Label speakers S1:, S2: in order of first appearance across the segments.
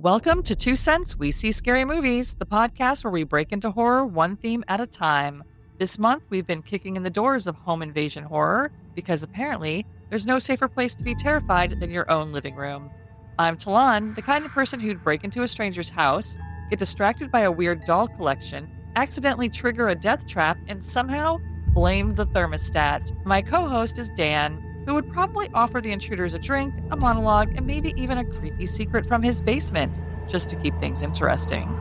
S1: Welcome to 2 Cents We See Scary Movies, the podcast where we break into horror one theme at a time. This month, we've been kicking in the doors of home invasion horror because apparently there's no safer place to be terrified than your own living room. I'm Talon, the kind of person who'd break into a stranger's house, get distracted by a weird doll collection, accidentally trigger a death trap, and somehow blame the thermostat. My co-host is Dan, who would probably offer the intruders a drink, a monologue, and maybe even a creepy secret from his basement, just to keep things interesting.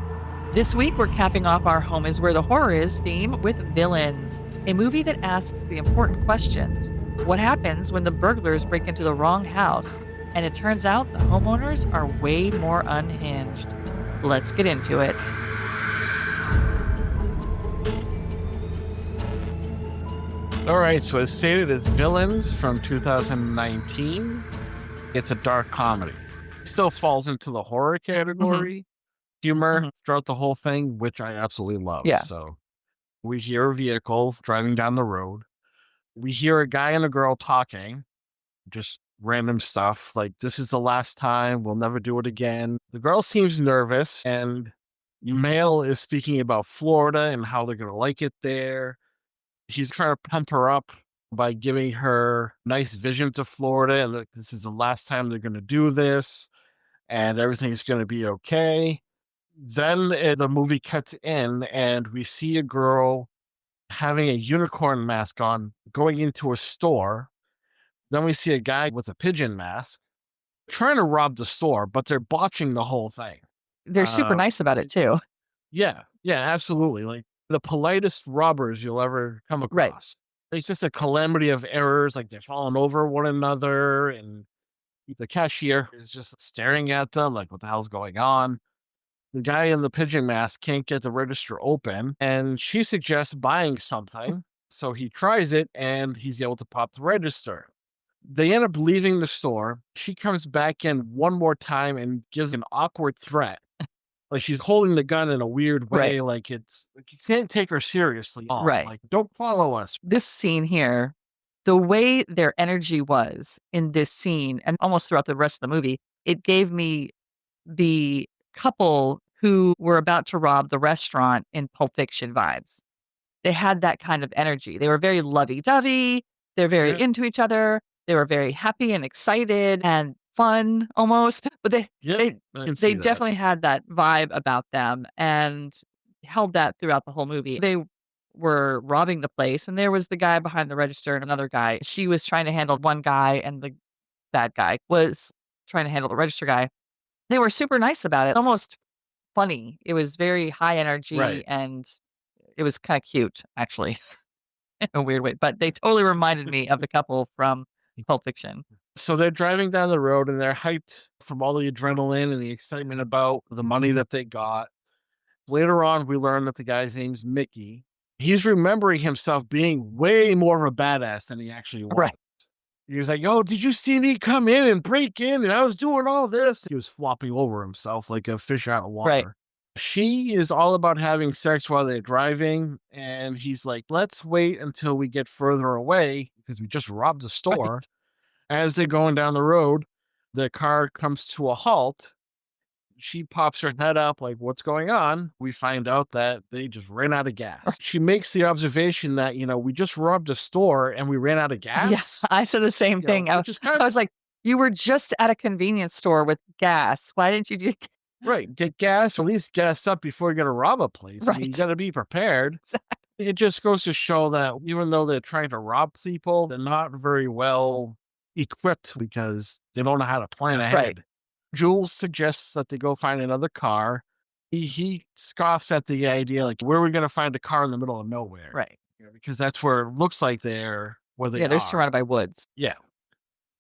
S1: This week, we're capping off our Home is Where the Horror Is theme with Villains, a movie that asks the important questions. What happens when the burglars break into the wrong house? And it turns out the homeowners are way more unhinged. Let's get into it.
S2: All right, so as stated, it's Villains from 2019. It's a dark comedy. Still falls into the horror category. Humor throughout the whole thing, which I absolutely love.
S1: Yeah.
S2: So we hear a vehicle driving down the road. We hear a guy and a girl talking, just random stuff like, this is the last time, we'll never do it again. The girl seems nervous, and male is speaking about Florida and how they're going to like it there. He's trying to pump her up by giving her nice visions of Florida and that this is the last time they're going to do this and everything's going to be okay. Then the movie cuts in and we see a girl having a unicorn mask on going into a store. Then we see a guy with a pigeon mask trying to rob the store, but they're botching the whole thing.
S1: They're super nice about it, too.
S2: Yeah, absolutely. Like, the politest robbers you'll ever come across. Right. It's just a calamity of errors, like they're falling over one another, and the cashier is just staring at them like, what the hell's going on? The guy in the pigeon mask can't get the register open, and she suggests buying something. So he tries it, and he's able to pop the register. They end up leaving the store. She comes back in one more time and gives an awkward threat. Like, she's holding the gun in a weird way. Right. Like, it's like, you can't take her seriously.
S1: Right.
S2: Like, don't follow us.
S1: This scene here, the way their energy was in this scene and almost throughout the rest of the movie, it gave me the couple who were about to rob the restaurant in Pulp Fiction vibes. They had that kind of energy. They were very lovey-dovey. They're very into each other. They were very happy and excited and fun almost, but they definitely had that vibe about them and held that throughout the whole movie. They were robbing the place, and there was the guy behind the register and another guy. She was trying to handle one guy, and the bad guy was trying to handle the register guy. They were super nice about it, almost funny. It was very high energy, right. And it was kind of cute, actually, in a weird way. But they totally reminded me of the couple from Pulp Fiction.
S2: So they're driving down the road and they're hyped from all the adrenaline and the excitement about the money that they got. Later on, we learn that the guy's name's Mickey. He's remembering himself being way more of a badass than he actually was. Right. He was like, "Oh, did you see me come in and break in? And I was doing all this." He was flopping over himself like a fish out of water. Right. She is all about having sex while they're driving. And he's like, let's wait until we get further away because we just robbed the store. Right. As they're going down the road, the car comes to a halt. She pops her head up like, what's going on? We find out that they just ran out of gas. She makes the observation that, we just robbed a store and we ran out of gas.
S1: Yeah, I said the same thing. I was like, you were just at a convenience store with gas. Why didn't you do
S2: Right. Get gas, or at least gas up before you're going to rob a place.
S1: Right.
S2: I mean, you got to be prepared. Exactly. It just goes to show that even though they're trying to rob people, they're not very well equipped because they don't know how to plan ahead. Right. Jules suggests that they go find another car. He scoffs at the idea, like, where are we going to find a car in the middle of nowhere?
S1: Right.
S2: Because that's where it looks like they're
S1: surrounded by woods.
S2: Yeah.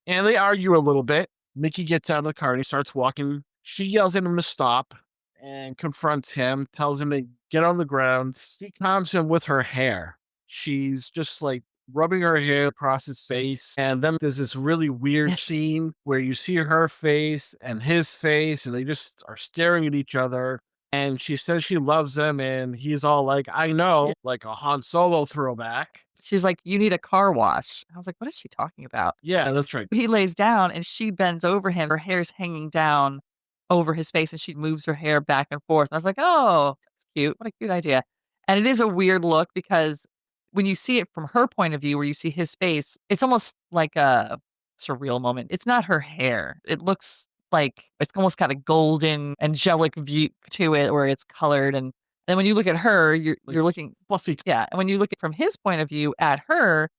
S2: And they argue a little bit. Mickey gets out of the car and he starts walking. She yells at him to stop and confronts him, tells him to get on the ground. She calms him with her hair. She's just like rubbing her hair across his face. And then there's this really weird scene where you see her face and his face, and they just are staring at each other. And she says she loves him, and he's all like, I know, like a Han Solo throwback.
S1: She's like, you need a car wash. I was like, what is she talking about?
S2: Yeah, that's right.
S1: He lays down and she bends over him. Her hair's hanging down over his face and she moves her hair back and forth. And I was like, oh, that's cute. What a cute idea. And it is a weird look because when you see it from her point of view, where you see his face, it's almost like a surreal moment. It's not her hair. It looks like it's almost got a golden, angelic view to it where it's colored. And then when you look at her, you're looking,
S2: Fluffy.
S1: yeah. And when you look at from his point of view at her,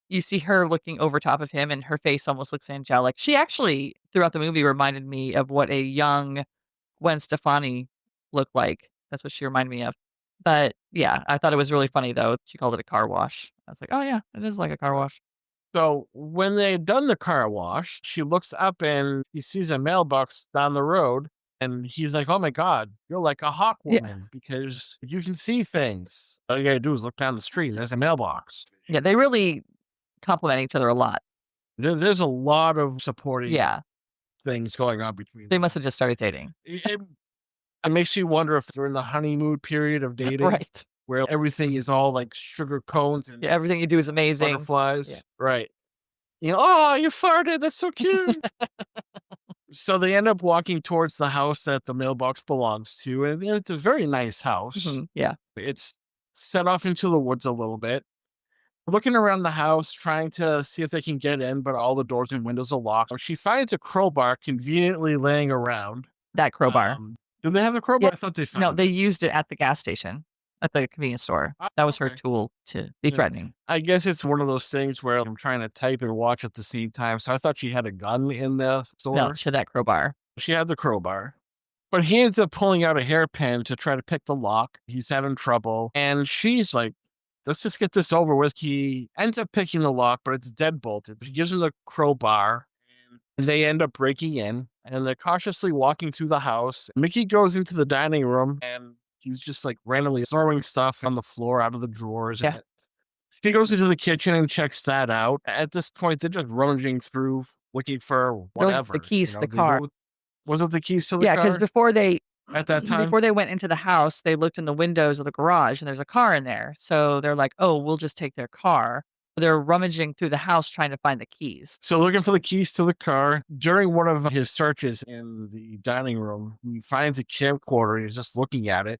S1: you see her looking over top of him and her face almost looks angelic. She actually, throughout the movie, reminded me of what a young Gwen Stefani looked like. That's what she reminded me of. But yeah, I thought it was really funny though. She called it a car wash. I was like, oh yeah, it is like a car wash.
S2: So when they had done the car wash, she looks up and he sees a mailbox down the road. And he's like, oh my God, you're like a hawk
S1: Yeah.
S2: woman because you can see things. All you gotta do is look down the street. There's a mailbox.
S1: Yeah, they really compliment each other a lot.
S2: There's a lot of supporting
S1: Yeah,
S2: things going on between
S1: they
S2: them.
S1: must have just started dating.
S2: It makes you wonder if they're in the honeymoon period of dating,
S1: Right.
S2: where everything is all like sugar cones and
S1: Yeah, everything you do is amazing.
S2: butterflies.
S1: Yeah.
S2: Right. Oh, you farted. That's so cute. So they end up walking towards the house that the mailbox belongs to. And it's a very nice house.
S1: Yeah.
S2: It's set off into the woods a little bit. Looking around the house, trying to see if they can get in, but all the doors and windows are locked. She finds a crowbar conveniently laying around.
S1: That crowbar.
S2: Do they have the crowbar?
S1: Yeah.
S2: I thought they found
S1: No,
S2: it.
S1: they used it at the gas station, at the convenience store.
S2: Oh,
S1: That was her
S2: okay.
S1: tool to be threatening.
S2: I guess it's one of those things where I'm trying to type and watch at the same time. So I thought she had a gun in the store.
S1: No, she had that crowbar.
S2: She had the crowbar. But he ends up pulling out a hairpin to try to pick the lock. He's having trouble. And she's like, let's just get this over with. He ends up picking the lock, but it's dead bolted. She gives him the crowbar. And they end up breaking in. And they're cautiously walking through the house. Mickey goes into the dining room and he's just like randomly throwing stuff on the floor out of the drawers.
S1: Yeah.
S2: She goes into the kitchen and checks that out. At this point, they're just rummaging through, looking for
S1: They're
S2: whatever.
S1: the keys to the
S2: they
S1: car.
S2: Was it the keys to the
S1: Yeah,
S2: car?
S1: because before they
S2: At that time?
S1: before they went into the house, they looked in the windows of the garage and there's a car in there. So they're like, oh, we'll just take their car. They're rummaging through the house trying to find the keys.
S2: So looking for the keys to the car. During one of his searches in the dining room, he finds a camcorder. He's just looking at it.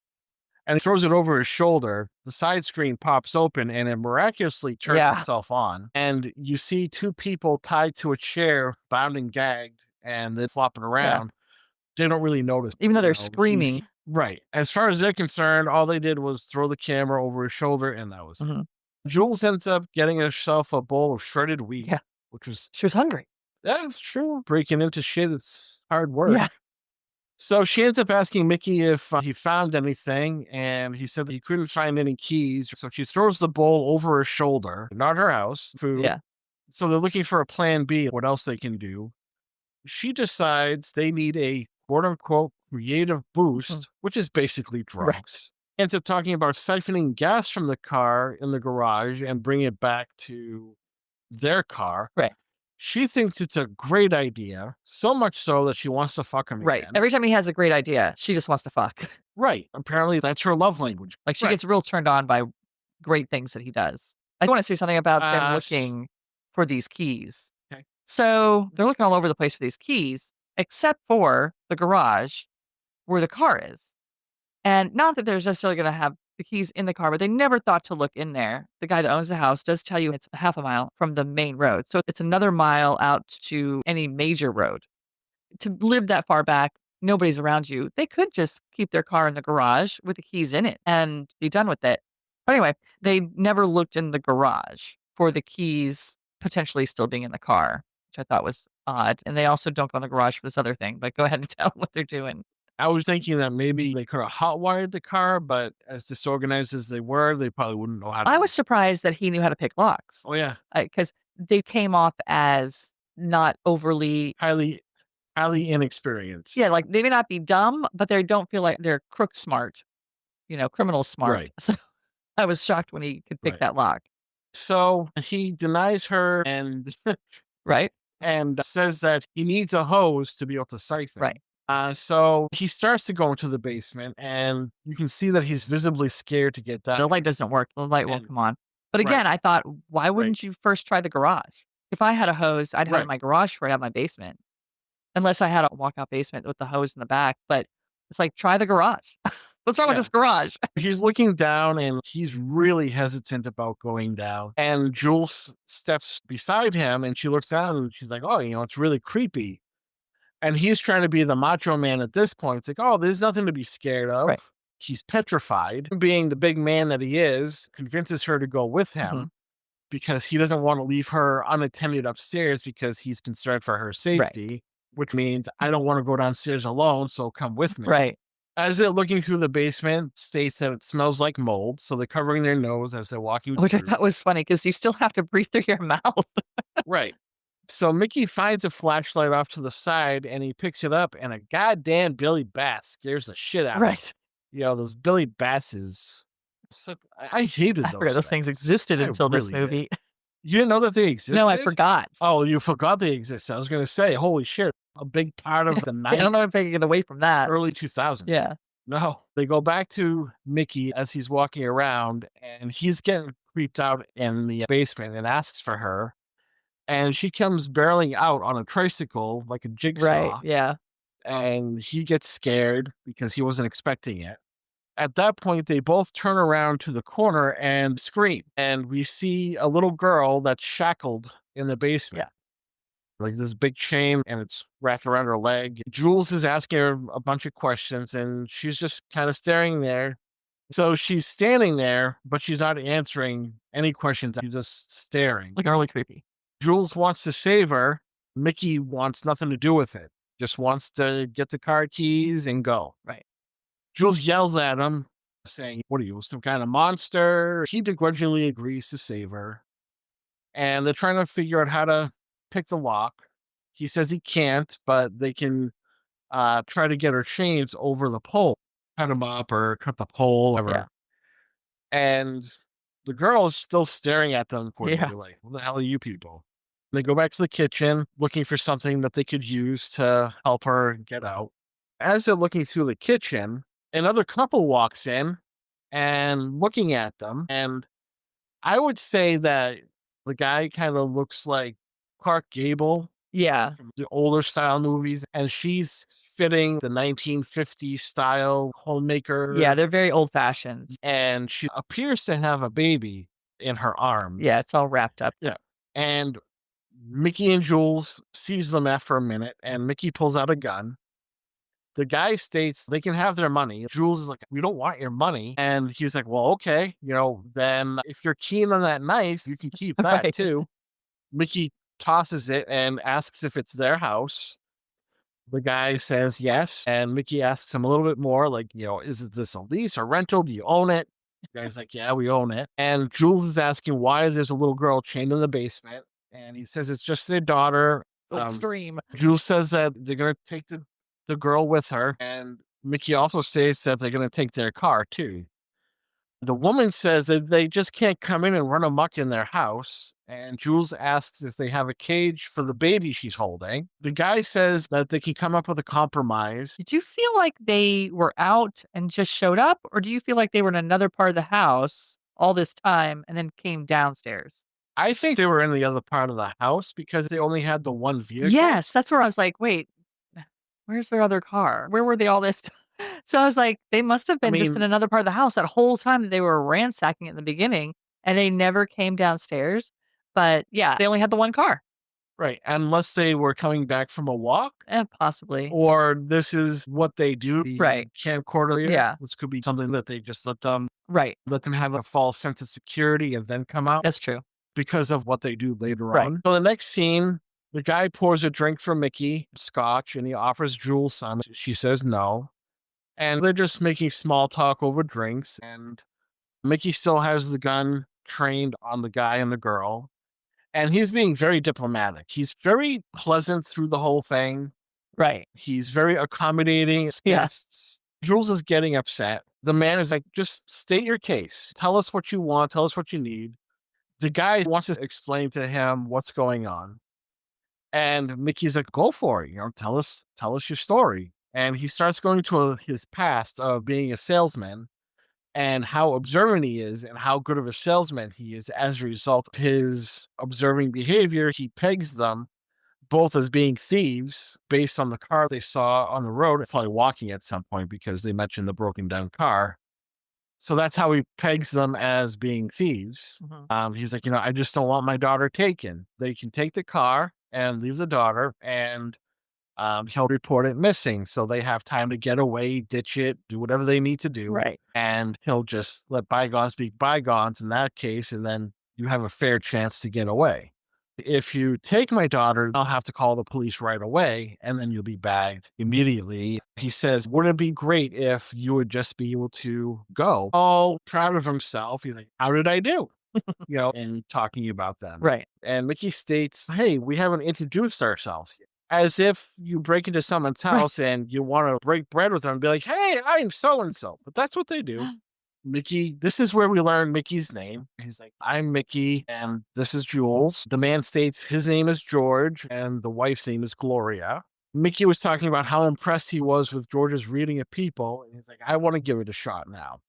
S2: And he throws it over his shoulder. The side screen pops open and it miraculously turns itself on. And you see two people tied to a chair, bound and gagged, and they're flopping around. They don't really notice.
S1: Even though they're screaming.
S2: Right. As far as they're concerned, all they did was throw the camera over his shoulder and that was it. Jules ends up getting herself a bowl of shredded wheat.
S1: Yeah.
S2: Which was,
S1: She was hungry.
S2: yeah, sure. Breaking into shit is hard work.
S1: Yeah.
S2: So she ends up asking Mickey if he found anything, and he said that he couldn't find any keys. So she throws the bowl over her shoulder, not her house, food.
S1: Yeah.
S2: So they're looking for a plan B, what else they can do. She decides they need a quote unquote creative boost, which is basically drugs.
S1: Right.
S2: Ends up talking about siphoning gas from the car in the garage and bringing it back to their car.
S1: Right.
S2: She thinks it's a great idea, so much so that she wants to fuck him
S1: Right.
S2: again.
S1: Every time he has a great idea, she just wants to fuck.
S2: Right. Apparently, that's her love language.
S1: Like she
S2: Right.
S1: gets real turned on by great things that he does. I want to say something about them looking for these keys.
S2: Okay.
S1: So they're looking all over the place for these keys, except for the garage where the car is. And not that there's necessarily going to have the keys in the car, but they never thought to look in there. The guy that owns the house does tell you it's half a mile from the main road. So it's another mile out to any major road. To live that far back, nobody's around you. They could just keep their car in the garage with the keys in it and be done with it. But anyway, they never looked in the garage for the keys potentially still being in the car, which I thought was odd. And they also don't go in the garage for this other thing, but go ahead and tell them what they're doing.
S2: I was thinking that maybe they could have hotwired the car, but as disorganized as they were, they probably wouldn't know how to.
S1: I was surprised that he knew how to pick locks.
S2: Oh, yeah.
S1: Because they came off as not overly
S2: Highly inexperienced.
S1: Yeah, like they may not be dumb, but they don't feel like they're crook smart, criminal smart.
S2: Right.
S1: So I was shocked when he could pick
S2: Right.
S1: that lock.
S2: So he denies her and
S1: Right?
S2: and says that he needs a hose to be able to siphon.
S1: Right.
S2: So he starts to go into the basement, and you can see that he's visibly scared to get
S1: The
S2: down.
S1: light doesn't work. The light won't
S2: And-
S1: come on. But again, I thought, why wouldn't you first try the garage? If I had a hose, I'd have it in
S2: Right.
S1: my garage before I have my basement. unless I had a walkout basement with the hose in the back. But it's like, try the garage. What's wrong with
S2: Yeah.
S1: this garage?
S2: He's looking down and he's really hesitant about going down. And Jules steps beside him and she looks down and she's like, oh, it's really creepy. And he's trying to be the macho man at this point. It's like, oh, there's nothing to be scared of.
S1: Right.
S2: He's petrified. Being the big man that he is, convinces her to go with him because he doesn't want to leave her unattended upstairs because he's concerned for her safety, which means I don't want to go downstairs alone, so come with me.
S1: Right.
S2: As they're looking through the basement, states that it smells like mold, so they're covering their nose as they're walking
S1: Which I
S2: through.
S1: thought was funny because you still have to breathe through your mouth.
S2: Right. So Mickey finds a flashlight off to the side and he picks it up and a goddamn Billy Bass scares the shit out of him.
S1: Right.
S2: Those Billy Basses. So, I hated
S1: I
S2: those
S1: forgot those things existed until this
S2: really did.
S1: movie.
S2: You didn't know that they existed?
S1: No, I forgot.
S2: Oh, you forgot they existed. I was going to say, holy shit, a big part of the
S1: I don't know if
S2: 90s,
S1: I can get away from that.
S2: early 2000s.
S1: Yeah.
S2: No, they go back to Mickey as he's walking around and he's getting creeped out in the basement and asks for her. And she comes barreling out on a tricycle like a jigsaw.
S1: Right. Yeah.
S2: And he gets scared because he wasn't expecting it. At that point, they both turn around to the corner and scream. And we see a little girl that's shackled in the basement.
S1: Yeah.
S2: Like this big chain and it's wrapped around her leg. Jules is asking her a bunch of questions and she's just kind of staring there. So she's standing there, but she's not answering any questions. She's just staring.
S1: Like really creepy.
S2: Jules wants to save her. Mickey wants nothing to do with it. Just wants to get the car keys and go.
S1: Right.
S2: Jules yells at him, saying, what are you, some kind of monster? He begrudgingly agrees to save her. And they're trying to figure out how to pick the lock. He says he can't, but they can try to get her chains over the pole. Cut him up or cut the pole, whatever.
S1: Yeah.
S2: And the girl is still staring at them,
S1: Yeah.
S2: like, what the hell are you people? They go back to the kitchen looking for something that they could use to help her get out. As they're looking through the kitchen, another couple walks in and looking at them. And I would say that the guy kind of looks like Clark Gable.
S1: Yeah.
S2: From the older style movies. And she's fitting the 1950s style homemaker.
S1: Yeah, they're very old fashioned.
S2: And she appears to have a baby in her arms.
S1: Yeah, it's all wrapped up.
S2: Yeah. And Mickey and Jules sees them after a minute, and Mickey pulls out a gun. The guy states they can have their money. Jules is like, we don't want your money. And he's like, well, okay, then if you're keen on that knife, you can keep that
S1: Right.
S2: too. Mickey tosses it and asks if it's their house. The guy says yes. And Mickey asks him a little bit more, like, is this a lease or rental? Do you own it? The guy's like, yeah, we own it. And Jules is asking why there's a little girl chained in the basement. And he says it's just their daughter.
S1: Extreme.
S2: Jules says that they're going to take the girl with her. And Mickey also states that they're going to take their car too. The woman says that they just can't come in and run amok in their house. And Jules asks if they have a cage for the baby she's holding. The guy says that they can come up with a compromise.
S1: Did you feel like they were out and just showed up? Or do you feel like they were in another part of the house all this time and then came downstairs?
S2: I think they were in the other part of the house because they only had the one vehicle.
S1: Yes, that's where I was like, wait, where's their other car? Where were they all this time? So I was like, they must have been just in another part of the house that whole time that they were ransacking it in the beginning and they never came downstairs. But yeah, they only had the one car.
S2: Right. Unless they were coming back from a walk.
S1: Possibly.
S2: Or this is what they do.
S1: Right.
S2: Camcorder.
S1: Yeah.
S2: This could be something that they just let them have a false sense of security and then come out.
S1: That's true.
S2: Because of what they do later
S1: Right.
S2: on. So the next scene, the guy pours a drink for Mickey, scotch, and he offers Jules some. She says no. And they're just making small talk over drinks. And Mickey still has the gun trained on the guy and the girl. And he's being very diplomatic. He's very pleasant through the whole thing.
S1: Right.
S2: He's very accommodating his guests. Jules is getting upset. The man is like, just state your case. Tell us what you want. Tell us what you need. The guy wants to explain to him what's going on. And Mickey's like, go for it. Tell us your story. And he starts going to his past of being a salesman and how observant he is and how good of a salesman he is as a result of his observing behavior. He pegs them both as being thieves based on the car they saw on the road, probably walking at some point because they mentioned the broken down car. So that's how he pegs them as being thieves. He's like, I just don't want my daughter taken. They can take the car and leave the daughter, and he'll report it missing. So they have time to get away, ditch it, do whatever they need to do.
S1: Right.
S2: And he'll just let bygones be bygones in that case. And then you have a fair chance to get away. If you take my daughter, I'll have to call the police right away, and then you'll be bagged immediately. He says, wouldn't it be great if you would just be able to go? All proud of himself. He's like, how did I do? And talking about them.
S1: Right.
S2: And Mickey states, hey, we haven't introduced ourselves yet. As if you break into someone's house and you want to break bread with them and be like, hey, I'm so-and-so. But that's what they do. Mickey, this is where we learn Mickey's name. He's like, I'm Mickey, and this is Jules. The man states his name is George, and the wife's name is Gloria. Mickey was talking about how impressed he was with George's reading of people, and he's like, I want to give it a shot now.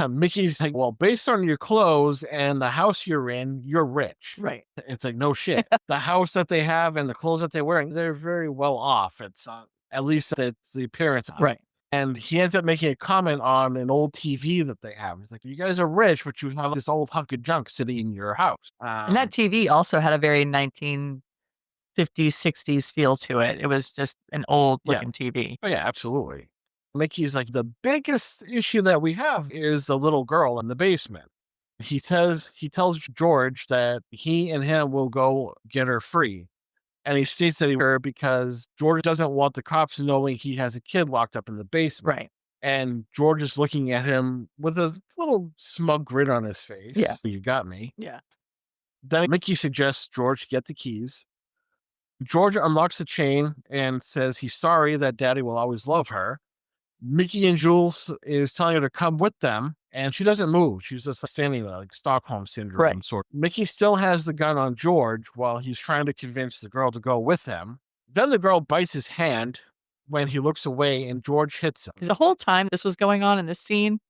S2: Mickey's like, well, based on your clothes and the house you're in, you're rich.
S1: Right.
S2: It's like, no shit. The house that they have and the clothes that they're wearing, they're very well off. It's at least it's the appearance of it.
S1: Right.
S2: And he ends up making a comment on an old TV that they have. He's like, you guys are rich, but you have this old hunk of junk sitting in your house.
S1: And that TV also had a very 1950s, 60s feel to it. It was just an old looking TV.
S2: Oh, yeah, absolutely. Mickey's like, the biggest issue that we have is the little girl in the basement. He tells George that he and him will go get her free. And he states that he her because George doesn't want the cops knowing he has a kid locked up in the basement.
S1: Right.
S2: And George is looking at him with a little smug grin on his face.
S1: Yeah.
S2: You got me.
S1: Yeah.
S2: Then Mickey suggests George get the keys. George unlocks the chain and says he's sorry that Daddy will always love her. Mickey and Jules is telling her to come with them, and she doesn't move. She's just standing there like Stockholm Syndrome sort. Mickey still has the gun on George while he's trying to convince the girl to go with him. Then the girl bites his hand when he looks away, and George hits him.
S1: Because the whole time this was going on in this scene,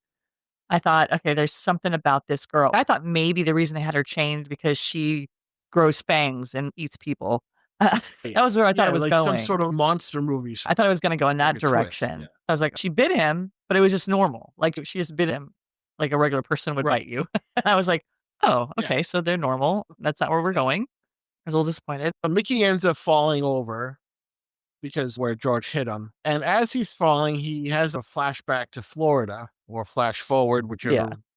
S1: I thought, okay, there's something about this girl. I thought maybe the reason they had her chained because she grows fangs and eats people. That was where I thought it was
S2: like
S1: going.
S2: Some sort of monster movie.
S1: I thought it was going to go in that direction.
S2: Twist,
S1: I was like, she bit him, but it was just normal. Like she just bit him like a regular person would bite you. And I was like, oh, okay, so they're normal. That's not where we're going. I was a little disappointed.
S2: But Mickey ends up falling over because where George hit him. And as he's falling, he has a flashback to Florida, or flash forward,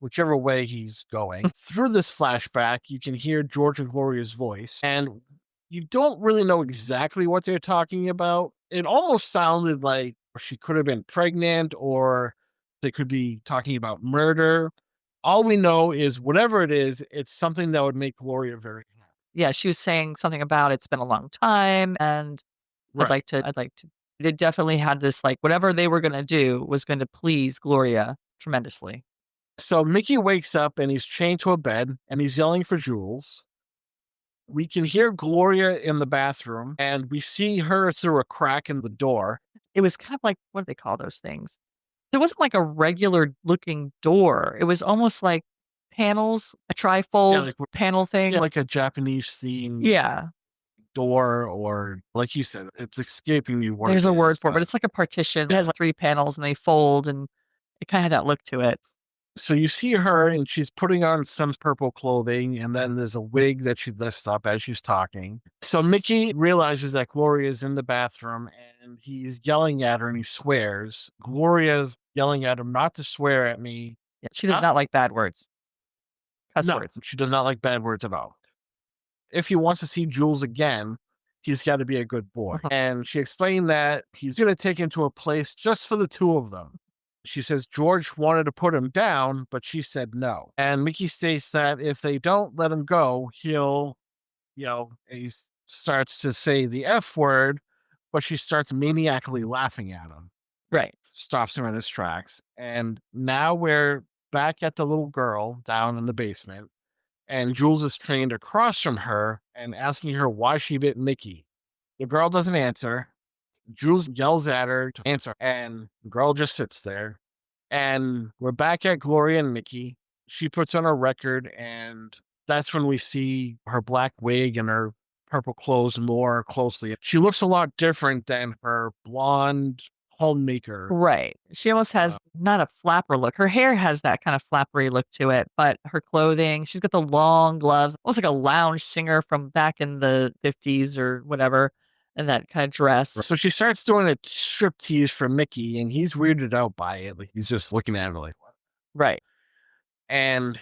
S2: whichever way he's going. Through this flashback, you can hear George and Gloria's voice. And you don't really know exactly what they're talking about. It almost sounded like she could have been pregnant, or they could be talking about murder. All we know is whatever it is, it's something that would make Gloria very happy.
S1: Yeah, she was saying something about it's been a long time, and I'd like to. They definitely had this, like, whatever they were going to do was going to please Gloria tremendously.
S2: So Mickey wakes up and he's chained to a bed and he's yelling for Jules. We can hear Gloria in the bathroom, and we see her through a crack in the door.
S1: It was kind of like, what do they call those things? It wasn't like a regular looking door. It was almost like panels, a trifold panel thing.
S2: Yeah, like a Japanese theme door, or like you said, it's escaping me.
S1: There's a word for it, but it's like a partition. It has like 3 panels and they fold, and it kind of had that look to it.
S2: So you see her and she's putting on some purple clothing, and then there's a wig that she lifts up as she's talking. So Mickey realizes that Gloria's in the bathroom, and he's yelling at her and he swears. Gloria's yelling at him not to swear at me.
S1: Yeah, she does not like bad words. Cuss words.
S2: She does not like bad words at all. If he wants to see Jules again, he's got to be a good boy. And she explained that he's going to take him to a place just for the two of them. She says George wanted to put him down, but she said no. And Mickey states that if they don't let him go, he'll, he starts to say the F word, but she starts maniacally laughing at him.
S1: Right.
S2: Stops him in his tracks. And now we're back at the little girl down in the basement, and Jules is trained across from her and asking her why she bit Mickey. The girl doesn't answer. Jules yells at her to answer, and the girl just sits there. And we're back at Gloria and Mickey. She puts on a record, and that's when we see her black wig and her purple clothes more closely. She looks a lot different than her blonde homemaker.
S1: Right. She almost has not a flapper look. Her hair has that kind of flappery look to it, but her clothing, she's got the long gloves, almost like a lounge singer from back in the 50s or whatever, and that kind of dress.
S2: So she starts doing a striptease for Mickey, and he's weirded out by it. Like, he's just looking at her like, what?
S1: Right.
S2: And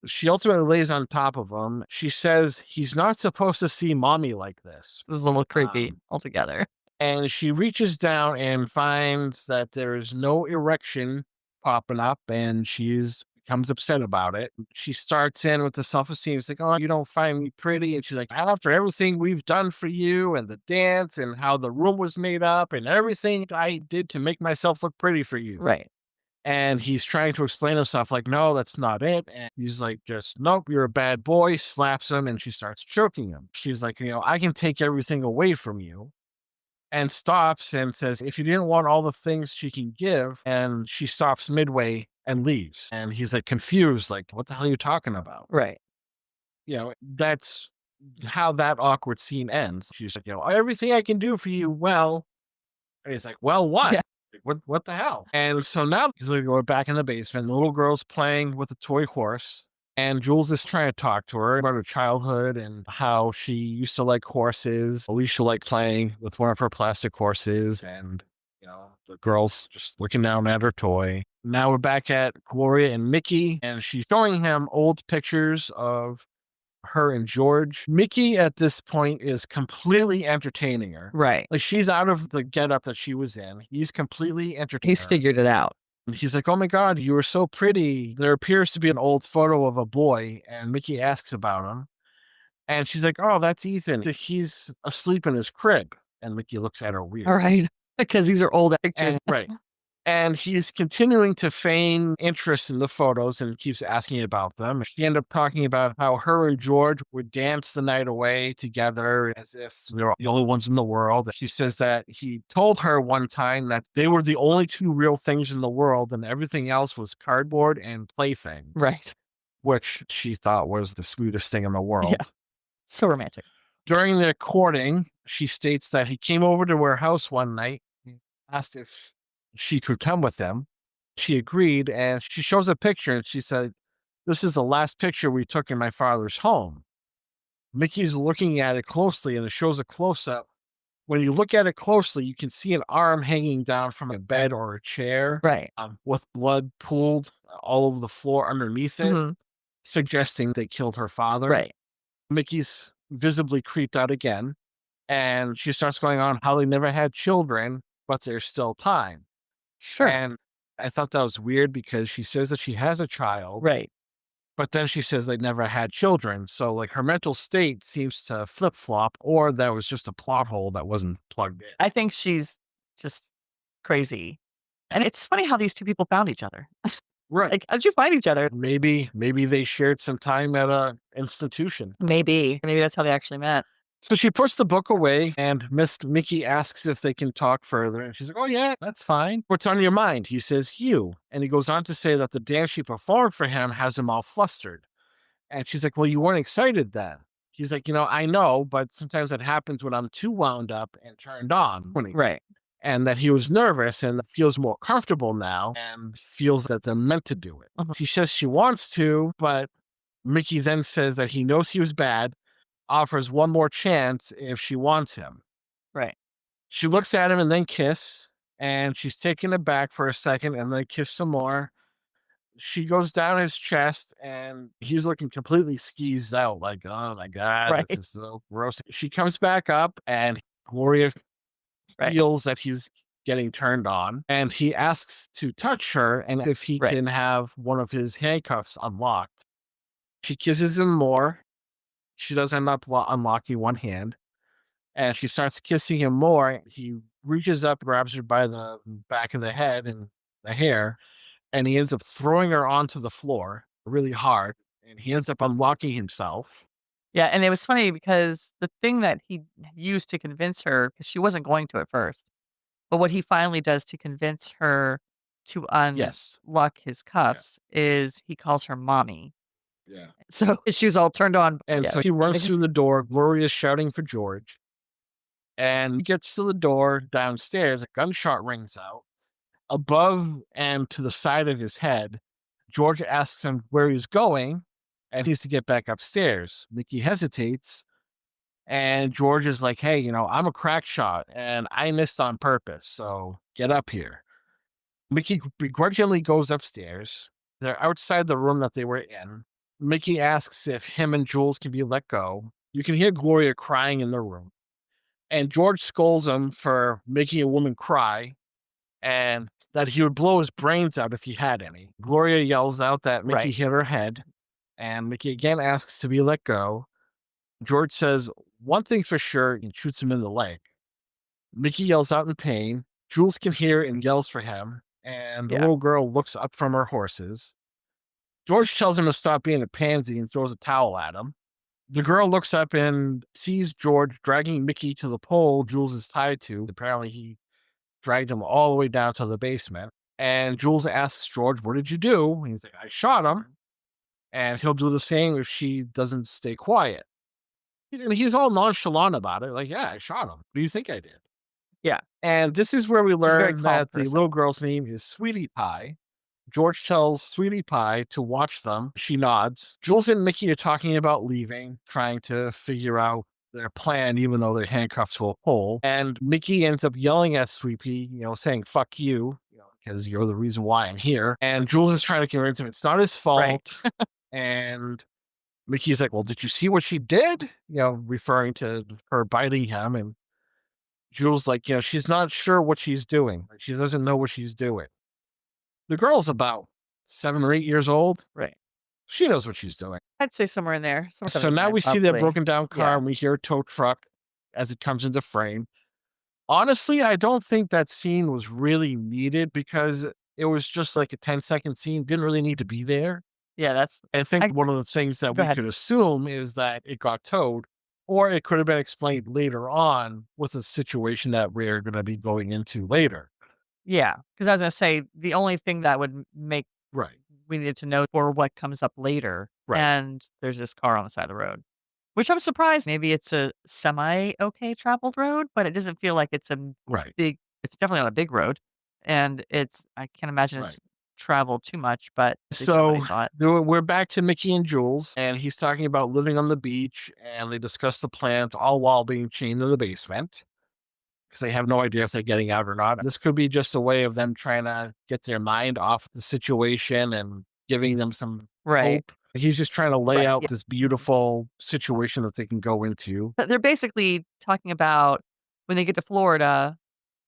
S2: she ultimately lays on top of him. She says he's not supposed to see mommy like this.
S1: This is a little creepy altogether.
S2: And she reaches down and finds that there is no erection popping up, and she's becomes upset about it. She starts in with the self-esteem. It's like, oh, you don't find me pretty. And she's like, after everything we've done for you and the dance and how the room was made up and everything I did to make myself look pretty for you.
S1: Right.
S2: And he's trying to explain himself like, no, that's not it. And he's like, just, nope, you're a bad boy, slaps him, and she starts choking him. She's like, I can take everything away from you. And stops and says, if you didn't want all the things she can give, and she stops midway and leaves. And he's like confused, like, what the hell are you talking about?
S1: Right.
S2: That's how that awkward scene ends. She's like, everything I can do for you, well. And he's like, well, what?
S1: Yeah.
S2: What the hell? And so now he's like, we're back in the basement. The little girl's playing with a toy horse. And Jules is trying to talk to her about her childhood and how she used to like horses. Alicia liked playing with one of her plastic horses. And, the girl's just looking down at her toy. Now we're back at Gloria and Mickey. And she's showing him old pictures of her and George. Mickey at this point is completely entertaining her.
S1: Right.
S2: Like, she's out of the getup that she was in. He's completely entertaining
S1: He's
S2: her.
S1: figured it out.
S2: And he's like, oh my God, you were so pretty. There appears to be an old photo of a boy. And Mickey asks about him. And she's like, oh, that's Ethan. He's asleep in his crib. And Mickey looks at her weird.
S1: All right. Because these are old pictures.
S2: Right. And he's continuing to feign interest in the photos and keeps asking about them. She ended up talking about how her and George would dance the night away together as if they were the only ones in the world. She says that he told her one time that they were the only two real things in the world and everything else was cardboard and playthings.
S1: Right.
S2: Which she thought was the sweetest thing in the world.
S1: Yeah. So romantic.
S2: During their courting, she states that he came over to her house one night and asked if she could come with them. She agreed, and she shows a picture, and she said, this is the last picture we took in my father's home. Mickey's looking at it closely, and it shows a close-up. When you look at it closely, you can see an arm hanging down from a bed or a chair.
S1: Right.
S2: With blood pooled all over the floor underneath it, suggesting they killed her father.
S1: Right.
S2: Mickey's visibly creeped out again, and she starts going on how they never had children, but there's still time.
S1: Sure.
S2: And I thought that was weird because she says that she has a child.
S1: Right.
S2: But then she says they never had children. So, like, her mental state seems to flip-flop, or that was just a plot hole that wasn't plugged in.
S1: I think she's just crazy. And it's funny how these two people found each other.
S2: Right.
S1: Like, how'd you find each other?
S2: Maybe they shared some time at a institution.
S1: Maybe that's how they actually met.
S2: So she puts the book away, and Miss Mickey asks if they can talk further. And she's like, oh, yeah, that's fine. What's on your mind? He says, you. And he goes on to say that the dance she performed for him has him all flustered. And she's like, well, you weren't excited then. He's like, I know, but sometimes that happens when I'm too wound up and turned on.
S1: Right.
S2: And that he was nervous and feels more comfortable now and feels that they're meant to do it. She says she wants to, but Mickey then says that he knows he was bad, offers one more chance if she wants him.
S1: Right.
S2: She looks at him and then kiss, and she's taken aback for a second and then kiss some more. She goes down his chest and he's looking completely skeezed out, like, oh my God,
S1: Right.
S2: this is so gross. She comes back up and Gloria feels that he's getting turned on, and he asks to touch her and if he can have one of his handcuffs unlocked. She kisses him more. She does end up unlocking one hand, and she starts kissing him more. He reaches up, grabs her by the back of the head and the hair, and he ends up throwing her onto the floor really hard, and he ends up unlocking himself.
S1: Yeah, and it was funny because the thing that he used to convince her, because she wasn't going to at first, but what he finally does to convince her to unlock his cuffs is he calls her mommy.
S2: Yeah.
S1: So his shoes all turned on.
S2: And
S1: Yeah.
S2: so he runs through the door. Gloria's shouting for George. And he gets to the door downstairs. A gunshot rings out. Above and to the side of his head, George asks him where he's going, and he's to get back upstairs. Mickey hesitates, and George is like, hey, I'm a crack shot, and I missed on purpose, so get up here. Mickey begrudgingly goes upstairs. They're outside the room that they were in. Mickey asks if him and Jules can be let go. You can hear Gloria crying in the room. And George scolds him for making a woman cry and that he would blow his brains out if he had any. Gloria yells out that Mickey
S1: Right.
S2: hit her head, and Mickey again asks to be let go. George says one thing for sure and shoots him in the leg. Mickey yells out in pain. Jules can hear it and yells for him, and the
S1: Yeah.
S2: little girl looks up from her horses. George tells him to stop being a pansy and throws a towel at him. The girl looks up and sees George dragging Mickey to the pole Jules is tied to. Apparently, he dragged him all the way down to the basement. And Jules asks George, what did you do? And he's like, I shot him. And he'll do the same if she doesn't stay quiet. And he's all nonchalant about it. Like, yeah, I shot him. What do you think I did?
S1: Yeah.
S2: And this is where we
S1: He's a very
S2: learn
S1: calm
S2: that the
S1: person.
S2: little girl's name is Sweetie Pie. George tells Sweetie Pie to watch them. She nods. Jules and Mickey are talking about leaving, trying to figure out their plan, even though they're handcuffed to a pole. And Mickey ends up yelling at Sweetie, saying, fuck you, because you're the reason why I'm here. And Jules is trying to convince him it's not his fault.
S1: Right.
S2: And Mickey's like, well, did you see what she did? Referring to her biting him. And Jules like, she's not sure what she's doing. Like, she doesn't know what she's doing. The girl's about 7 or 8 years old.
S1: Right.
S2: She knows what she's doing.
S1: I'd say somewhere in there.
S2: So now we see that broken down car and we hear a tow truck as it comes into frame. Honestly, I don't think that scene was really needed because it was just like a 10-second scene. Didn't really need to be there.
S1: Yeah,
S2: I think one of the things that we could assume is that it got towed, or it could have been explained later on with a situation that we're going to be going into later.
S1: Yeah, because I was going to say the only thing that would make we needed to know for what comes up later.
S2: Right.
S1: And there's this car on the side of the road, which I'm surprised. Maybe it's a semi-okay traveled road, but it doesn't feel like it's a big, it's definitely not a big road. And I can't imagine it's traveled too much, but
S2: so we're back to Mickey and Jules, and he's talking about living on the beach, and they discuss the plans all while being chained in the basement because they have no idea if they're getting out or not. This could be just a way of them trying to get their mind off the situation and giving them some hope. He's just trying to lay out this beautiful situation that they can go into.
S1: They're basically talking about when they get to Florida,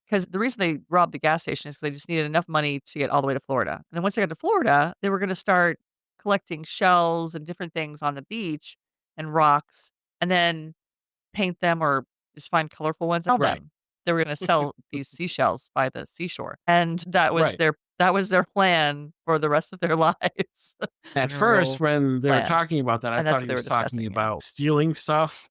S1: because the reason they robbed the gas station is because they just needed enough money to get all the way to Florida. And then once they got to Florida, they were going to start collecting shells and different things on the beach and rocks, and then paint them or just find colorful ones and sell them. They were going to sell these seashells by the seashore. And that was their plan for the rest of their lives.
S2: At first, when they were talking about that, I thought he was talking about stealing stuff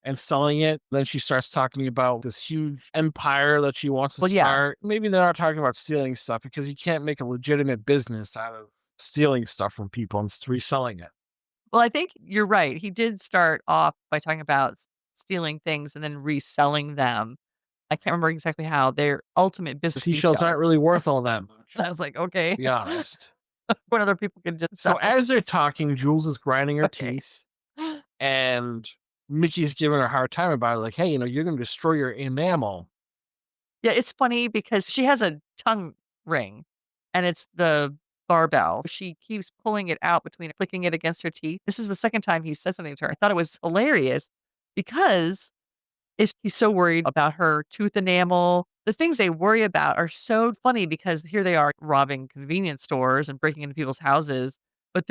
S2: and selling it. Then she starts talking about this huge empire that she wants to start. Maybe they're not talking about stealing stuff because you can't make a legitimate business out of stealing stuff from people and reselling it.
S1: Well, I think you're right. He did start off by talking about stealing things and then reselling them. I can't remember exactly how. Their ultimate business.
S2: Seashells aren't really worth all that much.
S1: I was like, okay.
S2: To be honest.
S1: When other people can just.
S2: So as they're talking, Jules is grinding her teeth, and Mickey's giving her a hard time about it. Like, hey, you're going to destroy your enamel.
S1: Yeah, it's funny because she has a tongue ring, and it's the barbell. She keeps pulling it out clicking it against her teeth. This is the second time he said something to her. I thought it was hilarious because he's so worried about her tooth enamel. The things they worry about are so funny because here they are robbing convenience stores and breaking into people's houses. But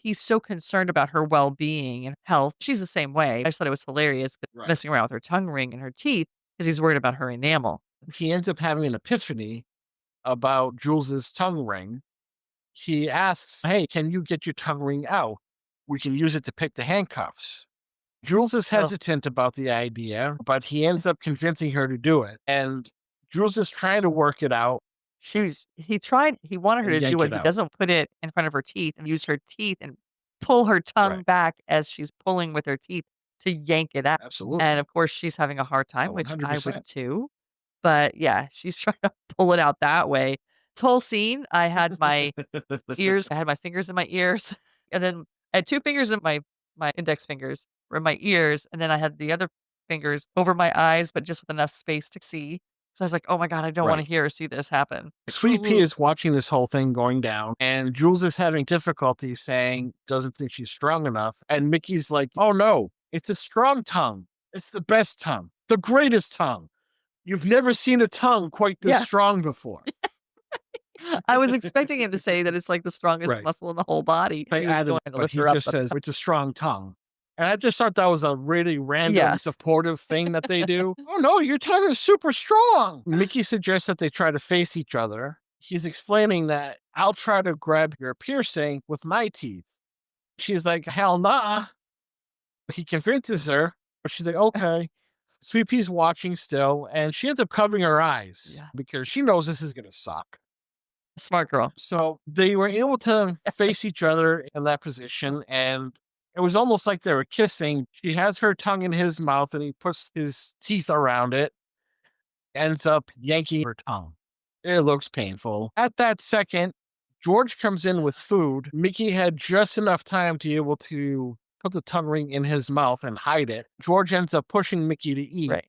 S1: he's so concerned about her well-being and health. She's the same way. I just thought it was hilarious messing around with her tongue ring and her teeth because he's worried about her enamel.
S2: He ends up having an epiphany about Jules's tongue ring. He asks, hey, can you get your tongue ring out? We can use it to pick the handcuffs. Jules is hesitant about the idea, but he ends up convincing her to do it. And Jules is trying to work it out.
S1: He wanted her to do it. He doesn't put it in front of her teeth and use her teeth and pull her tongue
S2: Right.
S1: back as she's pulling with her teeth to yank it out. And
S2: Absolutely.
S1: of course, she's having a hard time,
S2: Oh,
S1: which I would
S2: 100%.
S1: too. But yeah, she's trying to pull it out that way. This whole scene, I had my fingers in my ears, and then I had 2 fingers in my index fingers were in my ears, and then I had the other fingers over my eyes, but just with enough space to see. So I was like, "Oh my god, I don't wanna
S2: Right.
S1: hear or see this happen." Like,
S2: Sweet Pea
S1: "Ooh."
S2: is watching this whole thing going down, and Jules is having difficulty saying doesn't think she's strong enough. And Mickey's like, "Oh no, it's a strong tongue. It's the best tongue, the greatest tongue. You've never seen a tongue quite this
S1: Yeah.
S2: strong before."
S1: I was expecting him to say that it's like the strongest
S2: Right.
S1: muscle in the whole body.
S2: They
S1: He was
S2: added,
S1: going to
S2: but
S1: lift
S2: he
S1: her up,
S2: just says it's a strong tongue. And I just thought that was a really
S1: yeah.
S2: random supportive thing that they do. "Oh no, your tongue is super strong." Mickey suggests that they try to face each other. He's explaining that I'll try to grab your piercing with my teeth. She's like, "Hell nah." He convinces her. She's like, "Okay." Sweet Pea's watching still, and she ends up covering her eyes
S1: Yeah.
S2: because she knows this is going to suck.
S1: Smart girl.
S2: So they were able to face each other in that position, and it was almost like they were kissing. She has her tongue in his mouth, and he puts his teeth around it, ends up yanking her tongue. It looks painful. At that second, George comes in with food. Mickey had just enough time to be able to put the tongue ring in his mouth and hide it. George ends up pushing Mickey to eat,
S1: Right.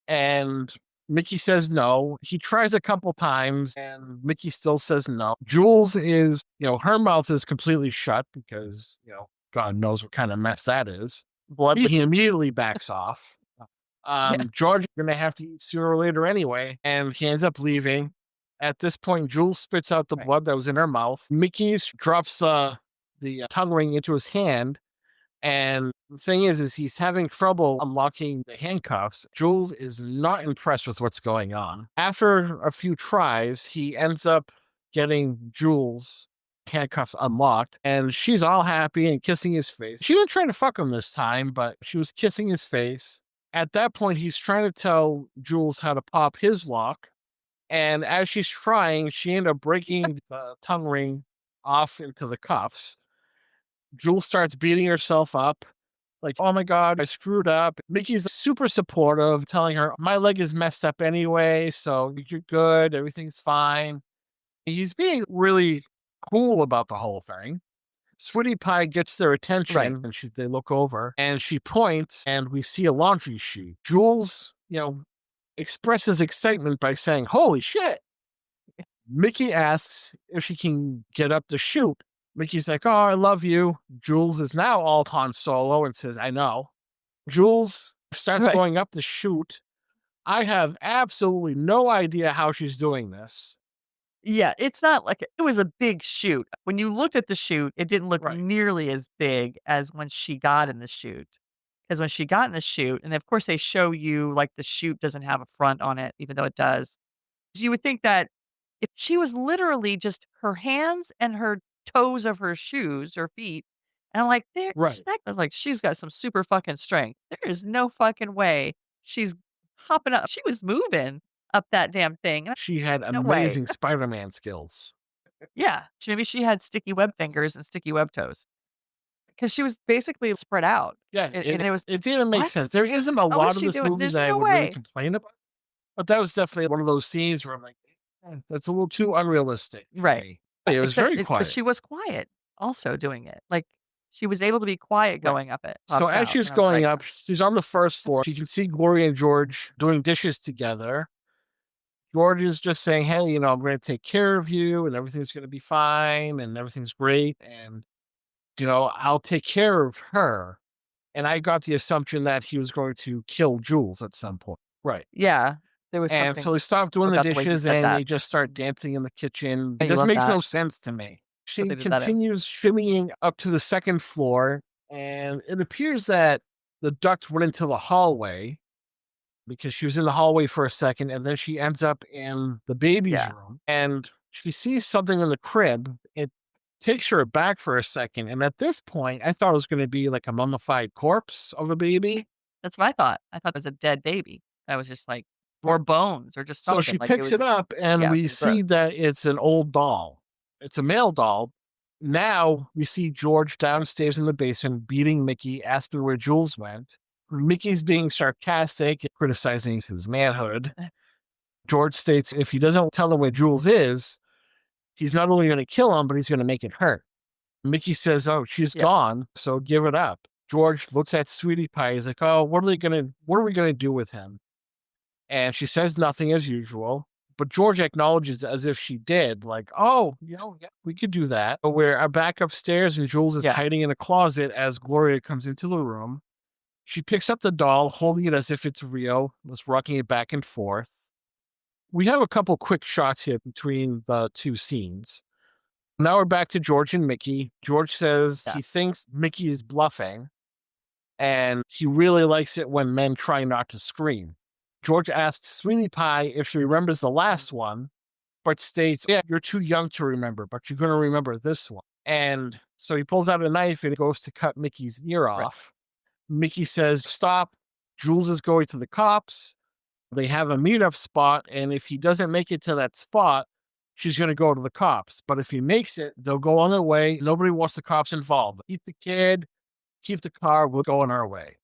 S2: and Mickey says no. He tries a couple times and Mickey still says no. Jules is, her mouth is completely shut because, God knows what kind of mess that is.
S1: Blood.
S2: He immediately backs off.
S1: Yeah.
S2: George is going to have to eat sooner or later anyway, and he ends up leaving. At this point, Jules spits out the
S1: Right.
S2: blood that was in her mouth. Mickey drops the tongue ring into his hand. And the thing is he's having trouble unlocking the handcuffs. Jules is not impressed with what's going on. After a few tries, he ends up getting Jules' handcuffs unlocked, and she's all happy and kissing his face. She wasn't trying to fuck him this time, but she was kissing his face. At that point, he's trying to tell Jules how to pop his lock. And as she's trying, she ended up breaking the tongue ring off into the cuffs. Jules starts beating herself up. Like, "Oh my God, I screwed up." Mickey's super supportive, telling her, "My leg is messed up anyway, so you're good. Everything's fine." He's being really cool about the whole thing. Sweetie Pie gets their
S1: Right.
S2: attention and they look over and she points and we see a laundry chute. Jules, expresses excitement by saying, "Holy shit." Mickey asks if she can get up the chute. Mickey's like, "Oh, I love you." Jules is now all Han Solo and says, "I know." Jules starts
S1: Right.
S2: going up the chute. I have absolutely no idea how she's doing this.
S1: Yeah, it's not like it was a big chute. When you looked at the chute, it didn't look
S2: Right.
S1: nearly as big as when she got in the chute. Because when she got in the chute, and of course they show you like the chute doesn't have a front on it, even though it does. You would think that if she was literally just her hands and her toes of her shoes or feet, and I'm like,
S2: Right.
S1: like she's got some super fucking strength. There is no fucking way she's hopping up. She was moving up that damn thing.
S2: She had
S1: No way.
S2: amazing Spider-Man skills.
S1: Yeah, maybe she had sticky web fingers and sticky web toes because she was basically spread out,
S2: Yeah,
S1: and it was,
S2: it didn't make
S1: "What?
S2: sense. There isn't a
S1: How is
S2: lot of
S1: she
S2: this
S1: doing?
S2: movie
S1: There's
S2: that I
S1: no
S2: would really
S1: way."
S2: complain about, but that was definitely one of those scenes where I'm like, that's a little too unrealistic for
S1: Right.
S2: me. It was
S1: Except
S2: very
S1: but
S2: quiet.
S1: she was quiet also doing it. Like, she was able to be quiet
S2: Right.
S1: going up it,
S2: So
S1: pops
S2: as
S1: out,
S2: she's
S1: and I was
S2: going
S1: like,
S2: up, she's on the first floor. She can see Gloria and George doing dishes together. George is just saying, "Hey, I'm going to take care of you and everything's going to be fine and everything's great. And, I'll take care of her." And I got the assumption that he was going to kill Jules at some point. Right.
S1: yeah, there was
S2: And so
S1: something
S2: they stop doing the
S1: about the way he
S2: dishes
S1: said
S2: and
S1: that.
S2: they just start dancing in the kitchen.
S1: Oh,
S2: It
S1: you
S2: just
S1: love
S2: makes
S1: that,
S2: no sense to me.
S1: but
S2: She
S1: they did that in.
S2: continues shimmying up to the second floor, and it appears that the duct went into the hallway because she was in the hallway for a second, and then she ends up in the baby's
S1: Yeah.
S2: room, and she sees something in the crib. It takes her back for a second, and at this point, I thought it was going to be like a mummified corpse of a baby.
S1: That's what I thought. I thought it was a dead baby. That was just like,
S2: Right.
S1: or bones or just
S2: So
S1: something,
S2: she
S1: like, it
S2: picks
S1: was
S2: it
S1: just,
S2: up, and
S1: yeah,
S2: we
S1: it was gross.
S2: see that it's an old doll. It's a male doll. Now we see George downstairs in the basement beating Mickey, asking where Jules went. Mickey's being sarcastic, criticizing his manhood. George states if he doesn't tell him where Jules is, he's not only going to kill him, but he's going to make it hurt. Mickey says, "Oh, she's
S1: Yeah.
S2: gone, so give it up." George looks at Sweetie Pie. He's like, "Oh, what are we gonna do with him?" And she says nothing as usual. But George acknowledges as if she did, like, "Oh, yeah, we could do that." But we're back upstairs, and Jules is
S1: Yeah.
S2: hiding in a closet as Gloria comes into the room. She picks up the doll, holding it as if it's real, just rocking it back and forth. We have a couple quick shots here between the two scenes. Now we're back to George and Mickey. George says
S1: Yeah.
S2: he thinks Mickey is bluffing, and he really likes it when men try not to scream. George asks Sweetie Pie if she remembers the last one, but states, "Yeah, you're too young to remember, but you're going to remember this one." And so he pulls out a knife and goes to cut Mickey's ear
S1: Right.
S2: off. Mickey says, "Stop." Jules is going to the cops. They have a meetup spot, and if he doesn't make it to that spot, she's going to go to the cops. But if he makes it, they'll go on their way. Nobody wants the cops involved. Keep the kid, keep the car, we'll go on our way.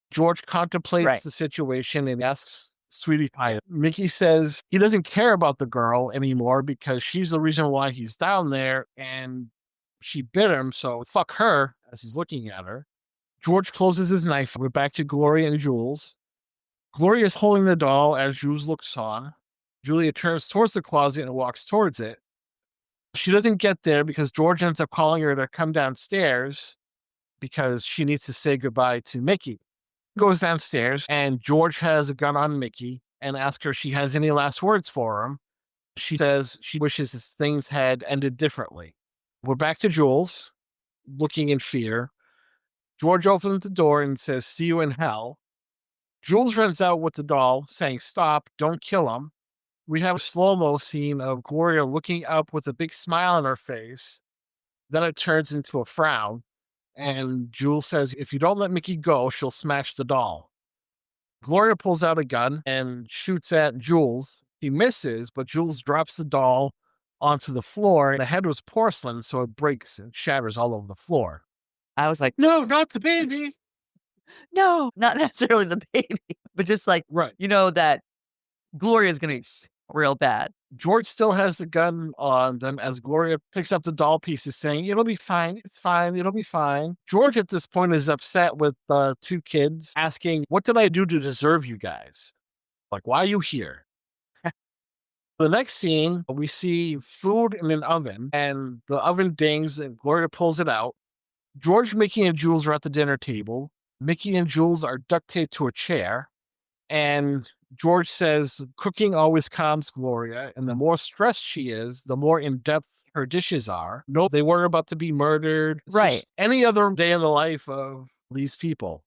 S2: George contemplates
S1: Right.
S2: the situation and asks Sweetie Pie. Mickey says he doesn't care about the girl anymore because she's the reason why he's down there, and she bit him, so fuck her, as he's looking at her. George closes his knife. We're back to Gloria and Jules. Gloria is holding the doll as Jules looks on. Julia turns towards the closet and walks towards it. She doesn't get there because George ends up calling her to come downstairs because she needs to say goodbye to Mickey. Goes downstairs and George has a gun on Mickey and asks her if she has any last words for him. She says she wishes things had ended differently. We're back to Jules, looking in fear. George opens the door and says, "See you in hell." Jules runs out with the doll, saying, "Stop, don't kill him." We have a slow-mo scene of Gloria looking up with a big smile on her face. Then it turns into a frown. And Jules says, if you don't let Mickey go, she'll smash the doll. Gloria pulls out a gun and shoots at Jules. He misses, but Jules drops the doll onto the floor. The head was porcelain, so it breaks and shatters all over the floor.
S1: I was like,
S2: "No, not the baby."
S1: no, not necessarily the baby, but just like,
S2: Right.
S1: that Gloria's going to be real bad.
S2: George still has the gun on them as Gloria picks up the doll pieces, saying, "It'll be fine. It's fine. It'll be fine." George at this point is upset with the two kids, asking, "What did I do to deserve you guys? Like, why are you here?" The next scene, we see food in an oven, and the oven dings, and Gloria pulls it out. George, Mickey, and Jules are at the dinner table. Mickey and Jules are duct taped to a chair, and George says cooking always calms Gloria, and the more stressed she is, the more in depth her dishes are. No, they weren't about to be murdered. It's
S1: Right.
S2: just any other day in the life of these people.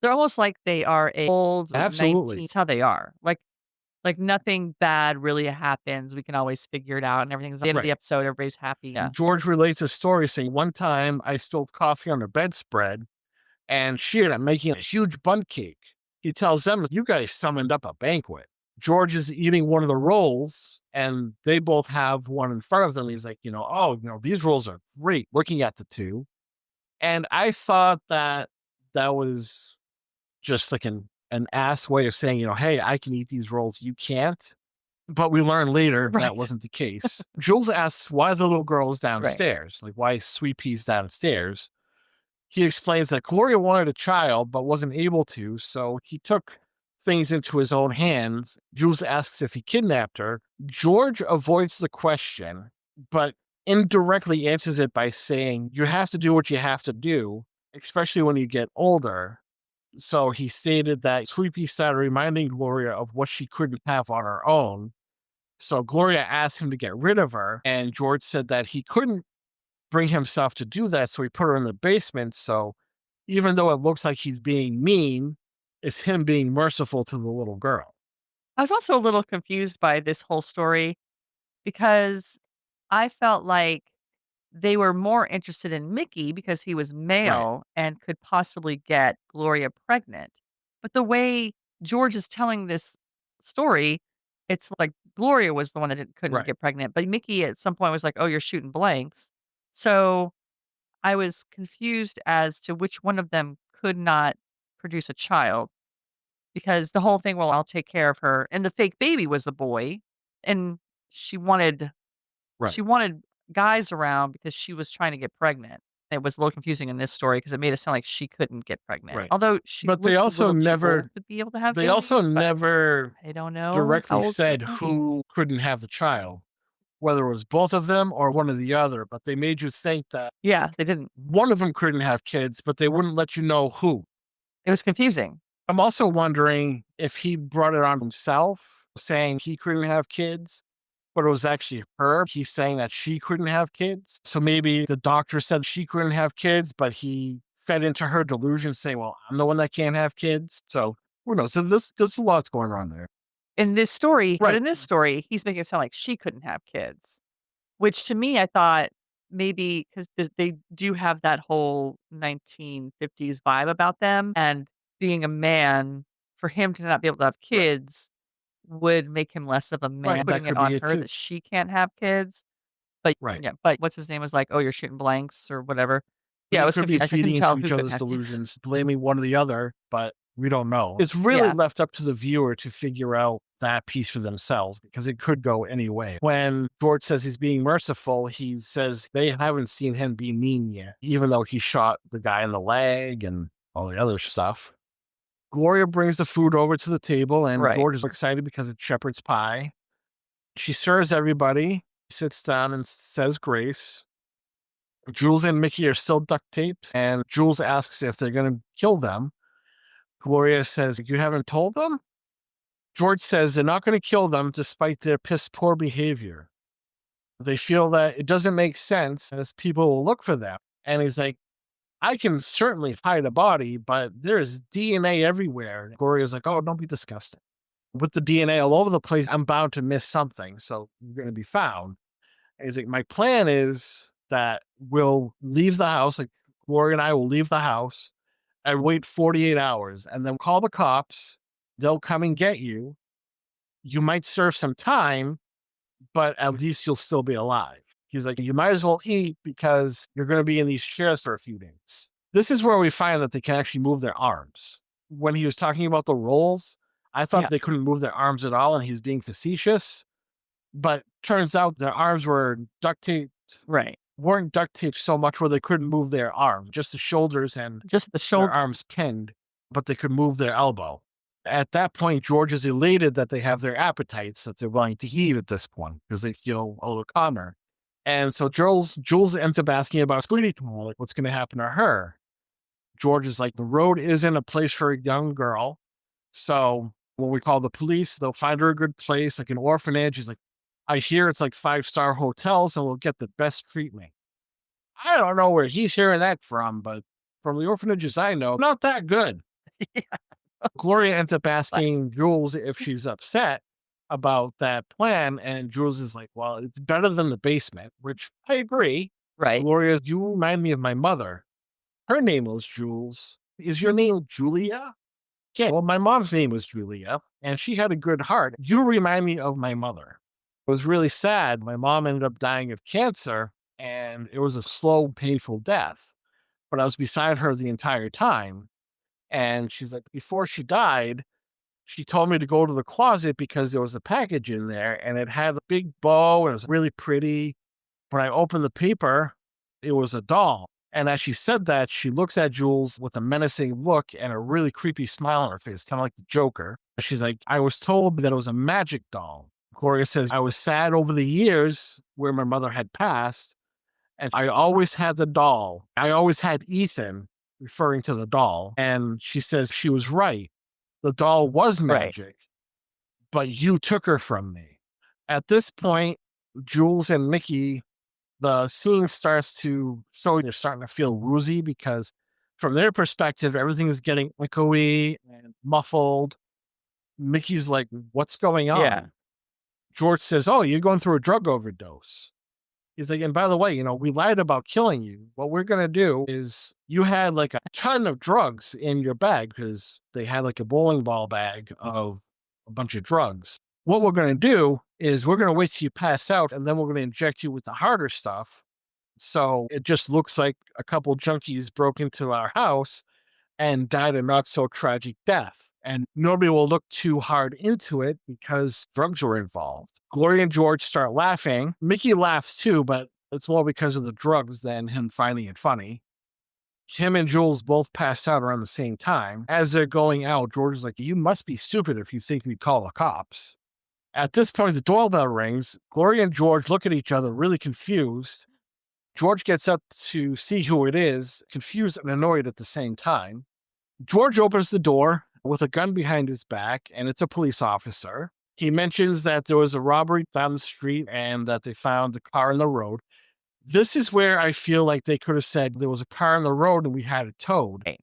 S1: They're almost like they are a old
S2: Absolutely.
S1: 19s, how they are. Like nothing bad really happens. We can always figure it out and everything's at the end of the
S2: Right.
S1: episode. Everybody's happy. Yeah.
S2: George relates a story saying, one time I spilled coffee on a bedspread and she ended up making a huge bun cake. He tells them, "You guys summoned up a banquet." George is eating one of the rolls and they both have one in front of them. He's like, these rolls are great, looking at the two. And I thought that was just like an ass way of saying, "Hey, I can eat these rolls, you can't." But we learn later
S1: Right.
S2: that wasn't the case. Jules asks why the little girl is
S1: Right.
S2: downstairs, like why is Sweet Pea's downstairs. He explains that Gloria wanted a child but wasn't able to, so he took things into his own hands. Jules asks if he kidnapped her. George avoids the question, but indirectly answers it by saying, "You have to do what you have to do, especially when you get older." So he stated that Sweet Pea started reminding Gloria of what she couldn't have on her own. So Gloria asked him to get rid of her, and George said that he couldn't bring himself to do that, so he put her in the basement. So even though it looks like he's being mean, it's him being merciful to the little girl.
S1: I was also a little confused by this whole story because I felt like they were more interested in Mickey because he was male and could possibly get Gloria pregnant. But the way George is telling this story, it's like Gloria was the one that couldn't
S2: Right.
S1: get pregnant. But Mickey at some point was like, "Oh, you're shooting blanks." So I was confused as to which one of them could not produce a child because the whole thing, well, I'll take care of her. And the fake baby was a boy. And she wanted
S2: Right.
S1: she wanted guys around because she was trying to get pregnant. It was a little confusing in this story because it made it sound like she couldn't get pregnant.
S2: Right.
S1: Although she
S2: But
S1: looks a little too old to be able to have
S2: they
S1: babies,
S2: also
S1: but
S2: never
S1: I don't know how
S2: directly
S1: old she
S2: said
S1: might be.
S2: who couldn't have the child, whether it was both of them or one or the other, but they made you think that
S1: Yeah, they didn't.
S2: one of them couldn't have kids, but they wouldn't let you know who.
S1: It was confusing.
S2: I'm also wondering if he brought it on himself, saying he couldn't have kids, but it was actually her. He's saying that she couldn't have kids. So maybe the doctor said she couldn't have kids, but he fed into her delusion saying, well, I'm the one that can't have kids. So who knows? So there's a lot going on there.
S1: In this story, but
S2: Right.
S1: in this story, he's making it sound like she couldn't have kids, which to me, I thought maybe because they do have that whole 1950s vibe about them, and being a man, for him to not be able to have
S2: Right.
S1: kids would make him less of a man,
S2: Right. That
S1: putting it
S2: could be
S1: on
S2: it
S1: her
S2: too.
S1: that she can't have kids. But
S2: Right.
S1: yeah, but what's his name was like, "Oh, you're shooting blanks," or whatever. Yeah, I
S2: They
S1: was
S2: could be
S1: confused. I couldn't
S2: feeding
S1: tell
S2: into
S1: who
S2: each
S1: couldn't
S2: other's
S1: have kids.
S2: delusions, blaming one or the other, but we don't know. It's really
S1: Yeah,
S2: left up to the viewer to figure out that piece for themselves because it could go any way. When George says he's being merciful, he says they haven't seen him be mean yet, even though he shot the guy in the leg and all the other stuff. Gloria brings the food over to the table, and
S1: right.
S2: George is excited because it's shepherd's pie. She serves everybody, sits down and says grace. Jules and Mickey are still duct taped, and Jules asks if they're going to kill them. Gloria says, you haven't told them? George says they're not going to kill them despite their piss poor behavior. They feel that it doesn't make sense as people will look for them. And he's like, I can certainly hide a body, but there's DNA everywhere. Gloria's like, oh, don't be disgusting. With the DNA all over the place, I'm bound to miss something. So you're going to be found. And he's like, my plan is that we'll leave the house. Like Gloria and I will leave the house and wait 48 hours and then call the cops. They'll come and get you. You might serve some time, but at least you'll still be alive. He's like, you might as well eat because you're going to be in these chairs for a few days. This is where we find that they can actually move their arms. When he was talking about the rolls, I thought
S1: Yeah,
S2: they couldn't move their arms at all and he was being facetious. But turns out their arms were duct taped,
S1: right.
S2: weren't duct taped so much where they couldn't move their arms, just the shoulders and
S1: Just the
S2: their
S1: shoulder.
S2: arms pinned, but they could move their elbow. At that point, George is elated that they have their appetites that they're willing to eat at this point because they feel a little calmer. And so Jules ends up asking about Squeaky Tool, like what's going to happen to her. George is like, the road isn't a place for a young girl. So when we call the police, they'll find her a good place, like an orphanage. He's like, I hear it's like 5-star hotels and we'll get the best treatment. I don't know where he's hearing that from, but from the orphanages I know, not that good.
S1: Yeah,
S2: Gloria ends up
S1: but
S2: asking Jules if she's upset about that plan. And Jules is like, well, it's better than the basement, which I agree.
S1: right.
S2: Gloria, you remind me of my mother. Her name was Jules. Is your name Julia? Yeah, well, my mom's name was Julia, and she had a good heart. You remind me of my mother. It was really sad. My mom ended up dying of cancer, and it was a slow, painful death. But I was beside her the entire time. And she's like, before she died, she told me to go to the closet because there was a package in there and it had a big bow and it was really pretty. When I opened the paper, it was a doll. And as she said that, she looks at Jules with a menacing look and a really creepy smile on her face, kind of like the Joker. She's like, I was told that it was a magic doll. Gloria says, I was sad over the years where my mother had passed, and I always had the doll. I always had Ethan, referring to the doll. And she says she was right. The doll was
S1: Right.
S2: magic, but you took her from me. At this point, Jules and Mickey, the scene starts to show they're starting to feel woozy because from their perspective, everything is getting echoey and muffled. Mickey's like, what's going
S1: Yeah.
S2: on? George says, oh, you're going through a drug overdose. He's like, and by the way, we lied about killing you. What we're going to do is you had like a ton of drugs in your bag because they had like a bowling ball bag of a bunch of drugs. What we're going to do is we're going to wait till you pass out and then we're going to inject you with the harder stuff. So it just looks like a couple junkies broke into our house and died a not so tragic death. And nobody will look too hard into it because drugs were involved. Gloria and George start laughing. Mickey laughs too, but it's more because of the drugs than him finding it funny. Him and Jules both pass out around the same time. As they're going out, George is like, "You must be stupid if you think we'd call the cops." At this point, the doorbell rings. Gloria and George look at each other really confused. George gets up to see who it is, confused and annoyed at the same time. George opens the door with a gun behind his back, and it's a police officer. He mentions that there was a robbery down the street and that they found the car in the road. This is where I feel like they could have said there was a car on the road and we had it towed.
S1: Right.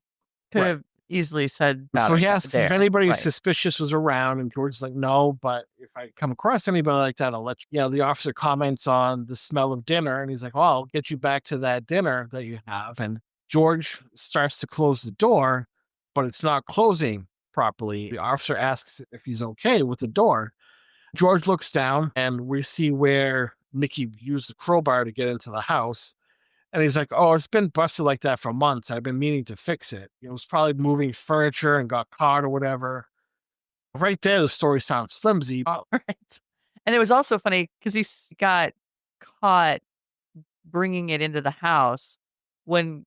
S1: Could have easily said
S2: So he asks if anybody
S1: right.
S2: suspicious was around, and George's like, "No, but if I come across anybody like that, I'll let you." You know, the officer comments on the smell of dinner, and he's like, "Well, I'll get you back to that dinner that you have." And George starts to close the door, but it's not closing properly. The officer asks if he's okay with the door. George looks down, and we see where Mickey used the crowbar to get into the house. And he's like, "Oh, it's been busted like that for months. I've been meaning to fix it. It was probably moving furniture and got caught or whatever." Right there, the story sounds flimsy.
S1: Right. And it was also funny because got caught bringing it into the house when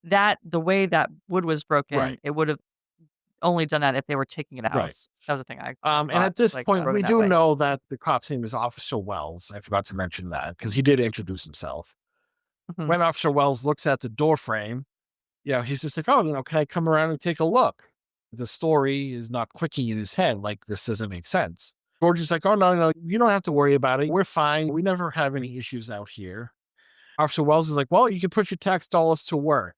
S1: the way that wood was broken,
S2: Right.
S1: it would have only done that if they were taking it out.
S2: Right.
S1: That was the thing
S2: And
S1: thought,
S2: at this
S1: like,
S2: point,
S1: broken
S2: we
S1: that
S2: do
S1: way.
S2: know that the cop's name is Officer Wells. I forgot to mention that because he did introduce himself.
S1: Mhm.
S2: When Officer Wells looks at the door frame, he's just like, "Oh, can I come around and take a look?" The story is not clicking in his head. Like, this doesn't make sense. George is like, "Oh, no, no, you don't have to worry about it. We're fine. We never have any issues out here." Officer Wells is like, "Well, you can put your tax dollars to work."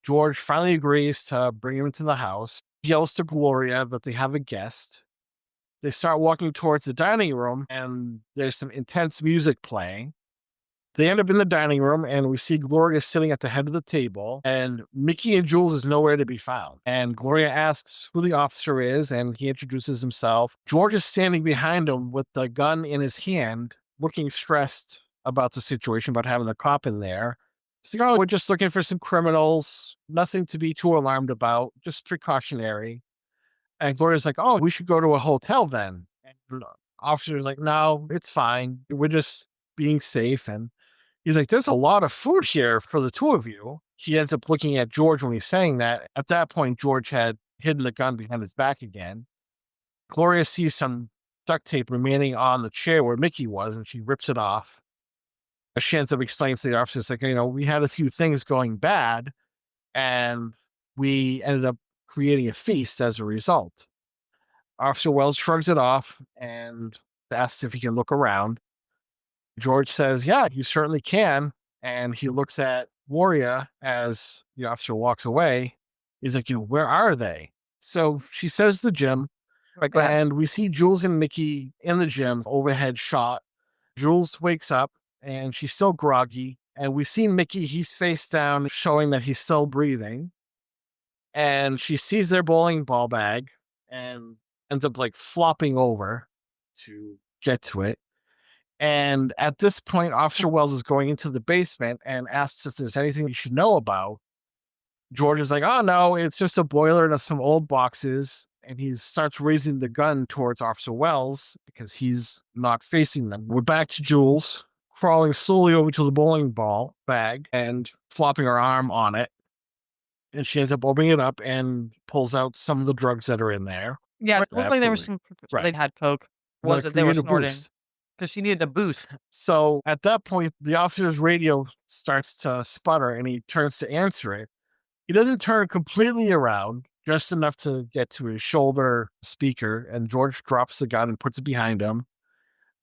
S2: George finally agrees to bring him into the house. He yells to Gloria that they have a guest. They start walking towards the dining room, and there's some intense music playing. They end up in the dining room, and we see Gloria sitting at the head of the table, and Mickey and Jules is nowhere to be found. And Gloria asks who the officer is, and he introduces himself. George is standing behind him with the gun in his hand, looking stressed about the situation, about having the cop in there. He's like, "Oh, we're just looking for some criminals. Nothing to be too alarmed about, just precautionary." And Gloria's like, "Oh, we should go to a hotel then." And the officer's like, "No, it's fine. We're just being safe." And he's like, "There's a lot of food here for the two of you." He ends up looking at George when he's saying that. At that point, George had hidden the gun behind his back again. Gloria sees some duct tape remaining on the chair where Mickey was, and she rips it off. She ends up explaining to the officer, it's like, "We had a few things going bad, and we ended up creating a feast as a result." Officer Wells shrugs it off and asks if he can look around. George says, "Yeah, you certainly can." And he looks at Gloria as the officer walks away. He's like, "Where are they?" So she says the gym,
S1: Right, go ahead.
S2: and we see Jules and Mickey in the gym, overhead shot. Jules wakes up and she's still groggy. And we see Mickey, he's face down, showing that he's still breathing. And she sees their bowling ball bag and ends up like flopping over to get to it. And at this point, Officer Wells is going into the basement and asks if there's anything you should know about. George is like, "Oh, no, it's just a boiler and some old boxes." And he starts raising the gun towards Officer Wells because he's not facing them. We're back to Jules crawling slowly over to the bowling ball bag and flopping her arm on it. And she ends up opening it up and pulls out some of the drugs that are in there.
S1: Yeah,
S2: Right,
S1: it looked like there was
S2: absolutely.
S1: some
S2: Right.
S1: they had coke.
S2: The
S1: Was it they were
S2: creative
S1: snorting?
S2: boost.
S1: Because she needed a boost.
S2: So at that point, the officer's radio starts to sputter and he turns to answer it. He doesn't turn completely around, just enough to get to his shoulder speaker, and George drops the gun and puts it behind him.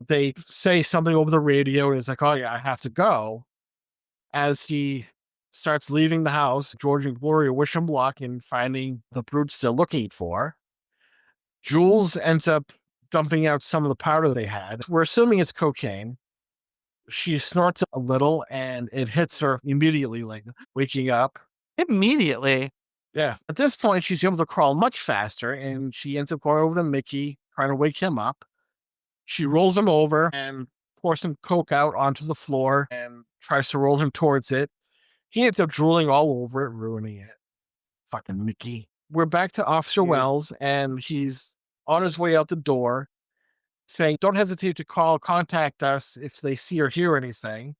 S2: They say something over the radio, and he's like, "Oh, yeah, I have to go." As he starts leaving the house, George and Gloria wish him luck in finding the brutes they're looking for. Jules ends up dumping out some of the powder they had. We're assuming it's cocaine. She snorts a little and it hits her immediately, like waking up.
S1: Immediately.
S2: Yeah. At this point, she's able to crawl much faster and she ends up going over to Mickey, trying to wake him up. She rolls him over and pours some coke out onto the floor and tries to roll him towards it. He ends up drooling all over it, ruining it. Fucking Mickey. We're back to Officer Wells, and he's on his way out the door saying, don't hesitate to contact us if they see or hear anything.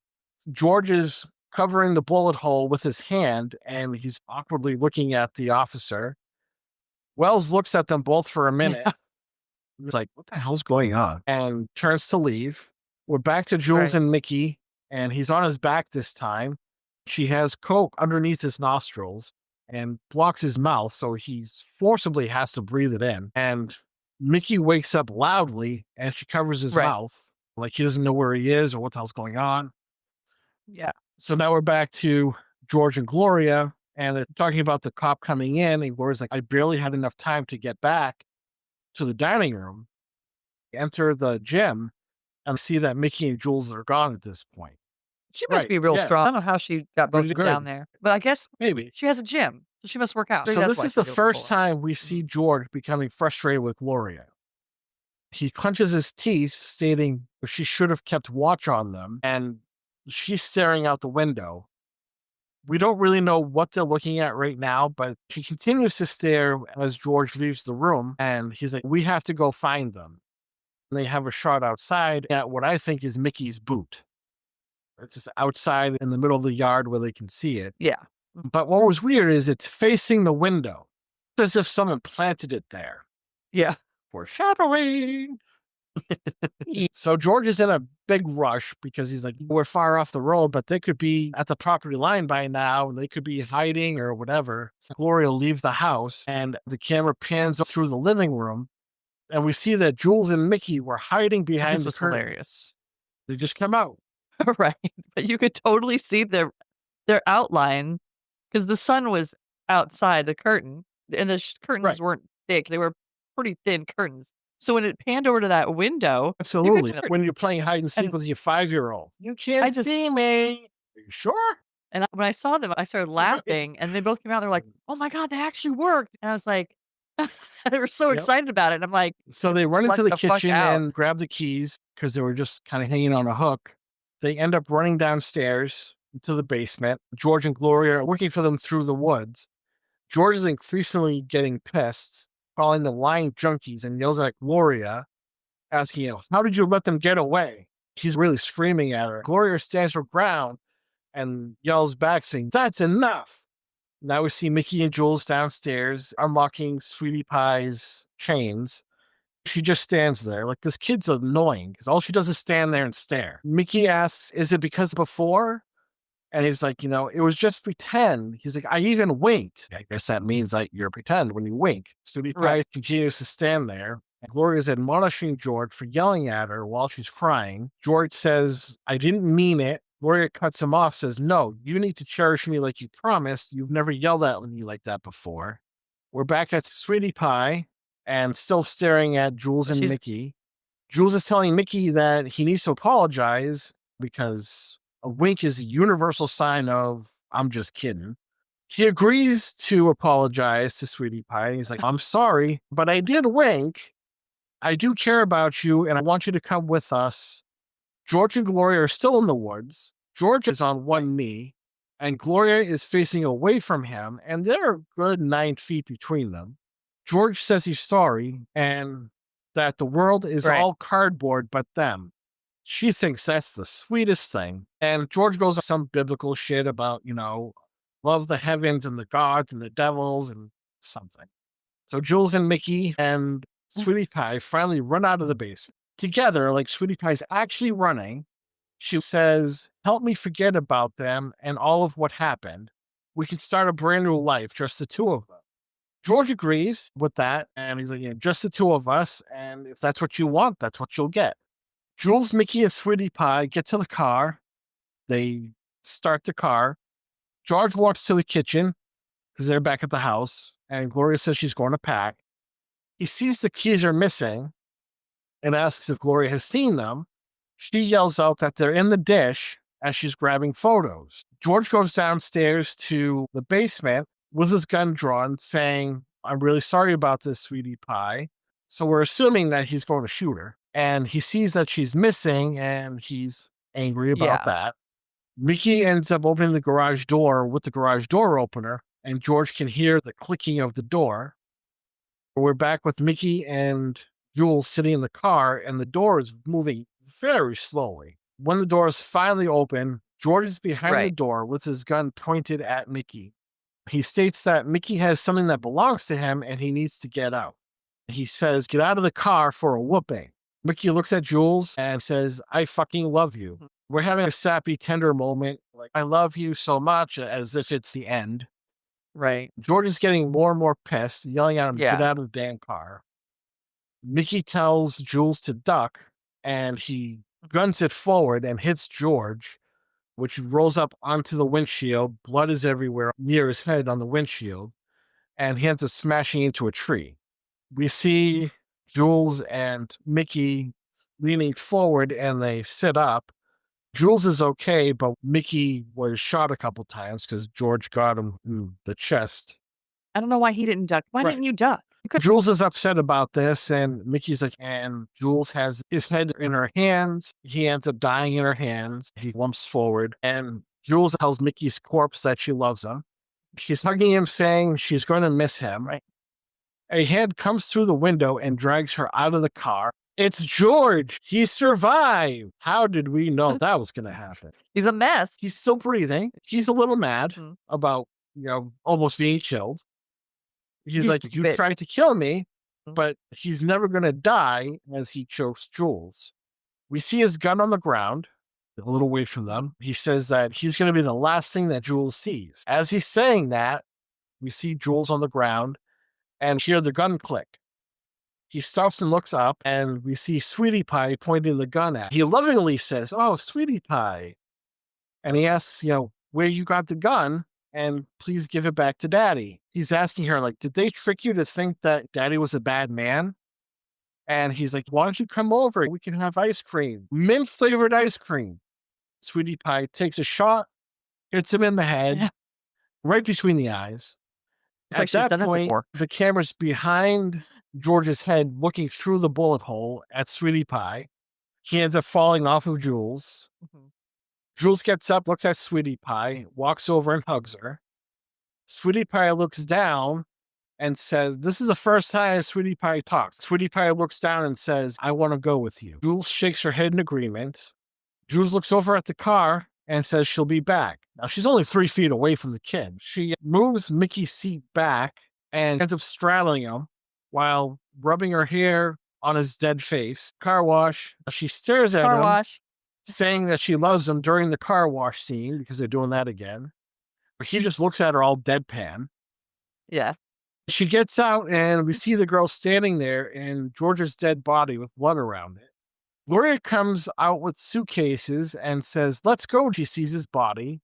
S2: George is covering the bullet hole with his hand, and he's awkwardly looking at the officer. Wells looks at them both for a minute.
S1: Yeah.
S2: He's like, what the hell's going on? And turns to leave. We're back to Jules and Mickey, and he's on his back this time. She has coke underneath his nostrils and blocks his mouth, so he forcibly has to breathe it in. And Mickey wakes up loudly, and she covers his mouth, like he doesn't know where he is or what the hell's going on.
S1: Yeah.
S2: So now we're back to George and Gloria, and they're talking about the cop coming in, and Gloria's like, I barely had enough time to get back to the dining room, enter the gym, and see that Mickey and Jules are gone at this point.
S1: She must be real strong. I don't know how she got both down there, but I guess maybe she has a gym, so she must work out.
S2: So this is the first time we see George becoming frustrated with Gloria. He clenches his teeth, stating she should have kept watch on them, and she's staring out the window. We don't really know what they're looking at right now, but she continues to stare as George leaves the room, and he's like, we have to go find them. And they have a shot outside at what I think is Mickey's boot. It's just outside in the middle of the yard where they can see it.
S1: Yeah.
S2: But what was weird is it's facing the window. It's as if someone planted it there.
S1: Yeah.
S2: Foreshadowing. So George is in a big rush because he's like, we're far off the road, but they could be at the property line by now, and they could be hiding or whatever. So Gloria will leave the house, and the camera pans through the living room, and we see that Jules and Mickey were hiding behind the curtain.
S1: Hilarious.
S2: They just come out.
S1: Right. But you could totally see their outline because the sun was outside the curtain, and the curtains weren't thick. They were pretty thin curtains. So when it panned over to that window.
S2: Absolutely. When you're playing hide and seek with your 5-year-old, you can't see me. Are you sure?
S1: And when I saw them, I started laughing, and they both came out. They're like, oh my God, they actually worked. And I was like, they were so excited about it. And I'm like,
S2: so they run into the kitchen and grab the keys because they were just kind of hanging on a hook. They end up running downstairs into the basement. George and Gloria are looking for them through the woods. George is increasingly getting pissed, calling them lying junkies, and yells at Gloria, asking, how did you let them get away? She's really screaming at her. Gloria stands her ground and yells back, saying, that's enough. Now we see Mickey and Jules downstairs unlocking Sweetie Pie's chains. She just stands there. Like, this kid's annoying because all she does is stand there and stare. Mickey asks, is it because before? And he's like, it was just pretend. He's like, I even winked. I guess that means that you're pretend when you wink. Sweetie Pie continues to stand there. And Gloria's admonishing George for yelling at her while she's crying. George says, I didn't mean it. Gloria cuts him off, says, no, you need to cherish me like you promised. You've never yelled at me like that before. We're back at Sweetie Pie and still staring at Jules and Mickey. Jules is telling Mickey that he needs to apologize because a wink is a universal sign of, I'm just kidding. He agrees to apologize to Sweetie Pie. He's like, I'm sorry, but I did wink. I do care about you, and I want you to come with us. George and Gloria are still in the woods. George is on one knee, and Gloria is facing away from him, and they're a good 9 feet between them. George says he's sorry, and that the world is all cardboard but them. She thinks that's the sweetest thing. And George goes on some biblical shit about, love the heavens and the gods and the devils and something. So Jules and Mickey and Sweetie Pie finally run out of the basement. Together, like Sweetie Pie's actually running. She says, help me forget about them and all of what happened. We can start a brand new life, just the two of them. George agrees with that. And he's like, just the two of us. And if that's what you want, that's what you'll get. Jules, Mickey, and Sweetie Pie get to the car. They start the car. George walks to the kitchen because they're back at the house. And Gloria says she's going to pack. He sees the keys are missing and asks if Gloria has seen them. She yells out that they're in the dish as she's grabbing photos. George goes downstairs to the basement with his gun drawn, saying, I'm really sorry about this, Sweetie Pie. So we're assuming that he's going to shoot her. And he sees that she's missing, and he's angry about that. Mickey ends up opening the garage door with the garage door opener, and George can hear the clicking of the door. We're back with Mickey and Jules sitting in the car, and the door is moving very slowly. When the door is finally open, George is behind the door with his gun pointed at Mickey. He states that Mickey has something that belongs to him and he needs to get out. He says, "Get out of the car for a whooping." Mickey looks at Jules and says, "I fucking love you." We're having a sappy, tender moment, like, "I love you so much," as if it's the end.
S1: Right.
S2: George is getting more and more pissed, yelling at him, "Get out of the damn car." Mickey tells Jules to duck, and he guns it forward and hits George, which rolls up onto the windshield. Blood is everywhere near his head on the windshield, and he ends up smashing into a tree. We see Jules and Mickey leaning forward, and they sit up. Jules is okay, but Mickey was shot a couple times because George got him in the chest.
S1: I don't know why he didn't duck. Why didn't you duck?
S2: Jules is upset about this, and Mickey's like, and Jules has his head in her hands. He ends up dying in her hands. He lumps forward, and Jules tells Mickey's corpse that she loves him. She's hugging him, saying she's going to miss him.
S1: Right.
S2: A head comes through the window and drags her out of the car. It's George. He survived. How did we know that was going to happen?
S1: He's a mess.
S2: He's still breathing. He's a little mad about, almost being killed. He's like, "You tried to kill me," but he's never going to die as he chokes Jules. We see his gun on the ground, a little way from them. He says that he's going to be the last thing that Jules sees. As he's saying that, we see Jules on the ground and hear the gun click. He stops and looks up, and we see Sweetie Pie pointing the gun at him. He lovingly says, "Oh, Sweetie Pie." And he asks, "Where you got the gun? And please give it back to Daddy." He's asking her, like, "Did they trick you to think that Daddy was a bad man?" And he's like, "Why don't you come over? We can have ice cream, mint-flavored ice cream." Sweetie Pie takes a shot, hits him in the head, right between the eyes. At that point, the camera's behind George's head, looking through the bullet hole at Sweetie Pie. He ends up falling off of Jules. Jules gets up, looks at Sweetie Pie, walks over and hugs her. Sweetie Pie looks down and says, this is the first time Sweetie Pie talks. Sweetie Pie looks down and says, "I want to go with you." Jules shakes her head in agreement. Jules looks over at the car and says she'll be back. Now, she's only 3 feet away from the kid. She moves Mickey's seat back and ends up straddling him while rubbing her hair on his dead face. Car wash. She stares at him, saying that she loves him during the car wash scene because they're doing that again. But he just looks at her all deadpan.
S1: Yeah.
S2: She gets out, and we see the girl standing there in George's dead body with blood around it. Gloria comes out with suitcases and says, "Let's go." She sees his body,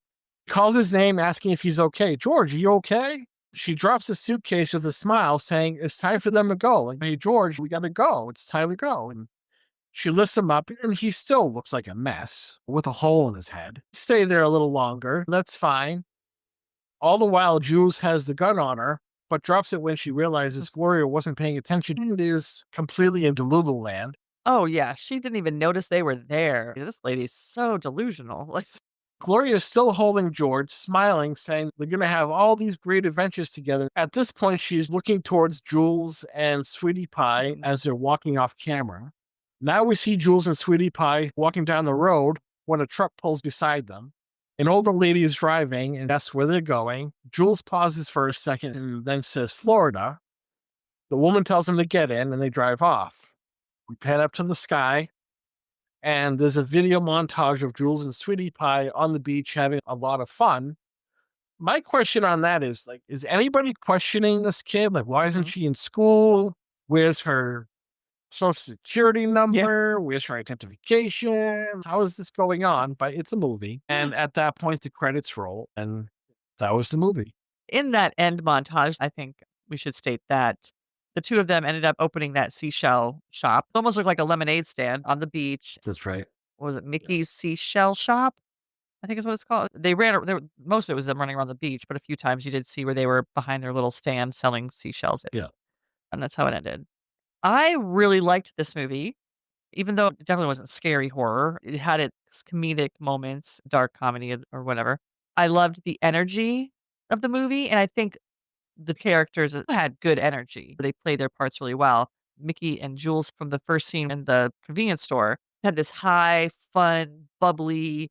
S2: calls his name, asking if he's okay. "George, are you okay?" She drops the suitcase with a smile, saying, "It's time for them to go." Like, "Hey, George, we got to go. It's time to go." And she lifts him up, and he still looks like a mess with a hole in his head. Stay there a little longer. That's fine. All the while, Jules has the gun on her, but drops it when she realizes Gloria wasn't paying attention and is completely in Delulu land.
S1: Oh, yeah. She didn't even notice they were there. This lady's so delusional. Like,
S2: Gloria is still holding George, smiling, saying they're going to have all these great adventures together. At this point, she's looking towards Jules and Sweetie Pie as they're walking off camera. Now we see Jules and Sweetie Pie walking down the road when a truck pulls beside them. An older lady is driving, and that's where they're going. Jules pauses for a second and then says, "Florida." The woman tells them to get in, and they drive off. We pan up to the sky, and there's a video montage of Jules and Sweetie Pie on the beach having a lot of fun. My question on that is, like, is anybody questioning this kid? Like, why isn't she in school? Where's her social security number? Where's her identification? How is this going on? But it's a movie. And at that point, the credits roll, and that was the movie.
S1: In that end montage, I think we should state that the two of them ended up opening that seashell shop. It almost looked like a lemonade stand on the beach.
S2: That's right.
S1: What was it? Mickey's Seashell Shop? I think is what it's called. Most of it was them running around the beach, but a few times you did see where they were behind their little stand selling seashells.
S2: Yeah.
S1: And that's how it ended. I really liked this movie. Even though it definitely wasn't scary horror, it had its comedic moments, dark comedy or whatever. I loved the energy of the movie, and I think the characters had good energy. They played their parts really well. Mickey and Jules from the first scene in the convenience store had this high, fun, bubbly,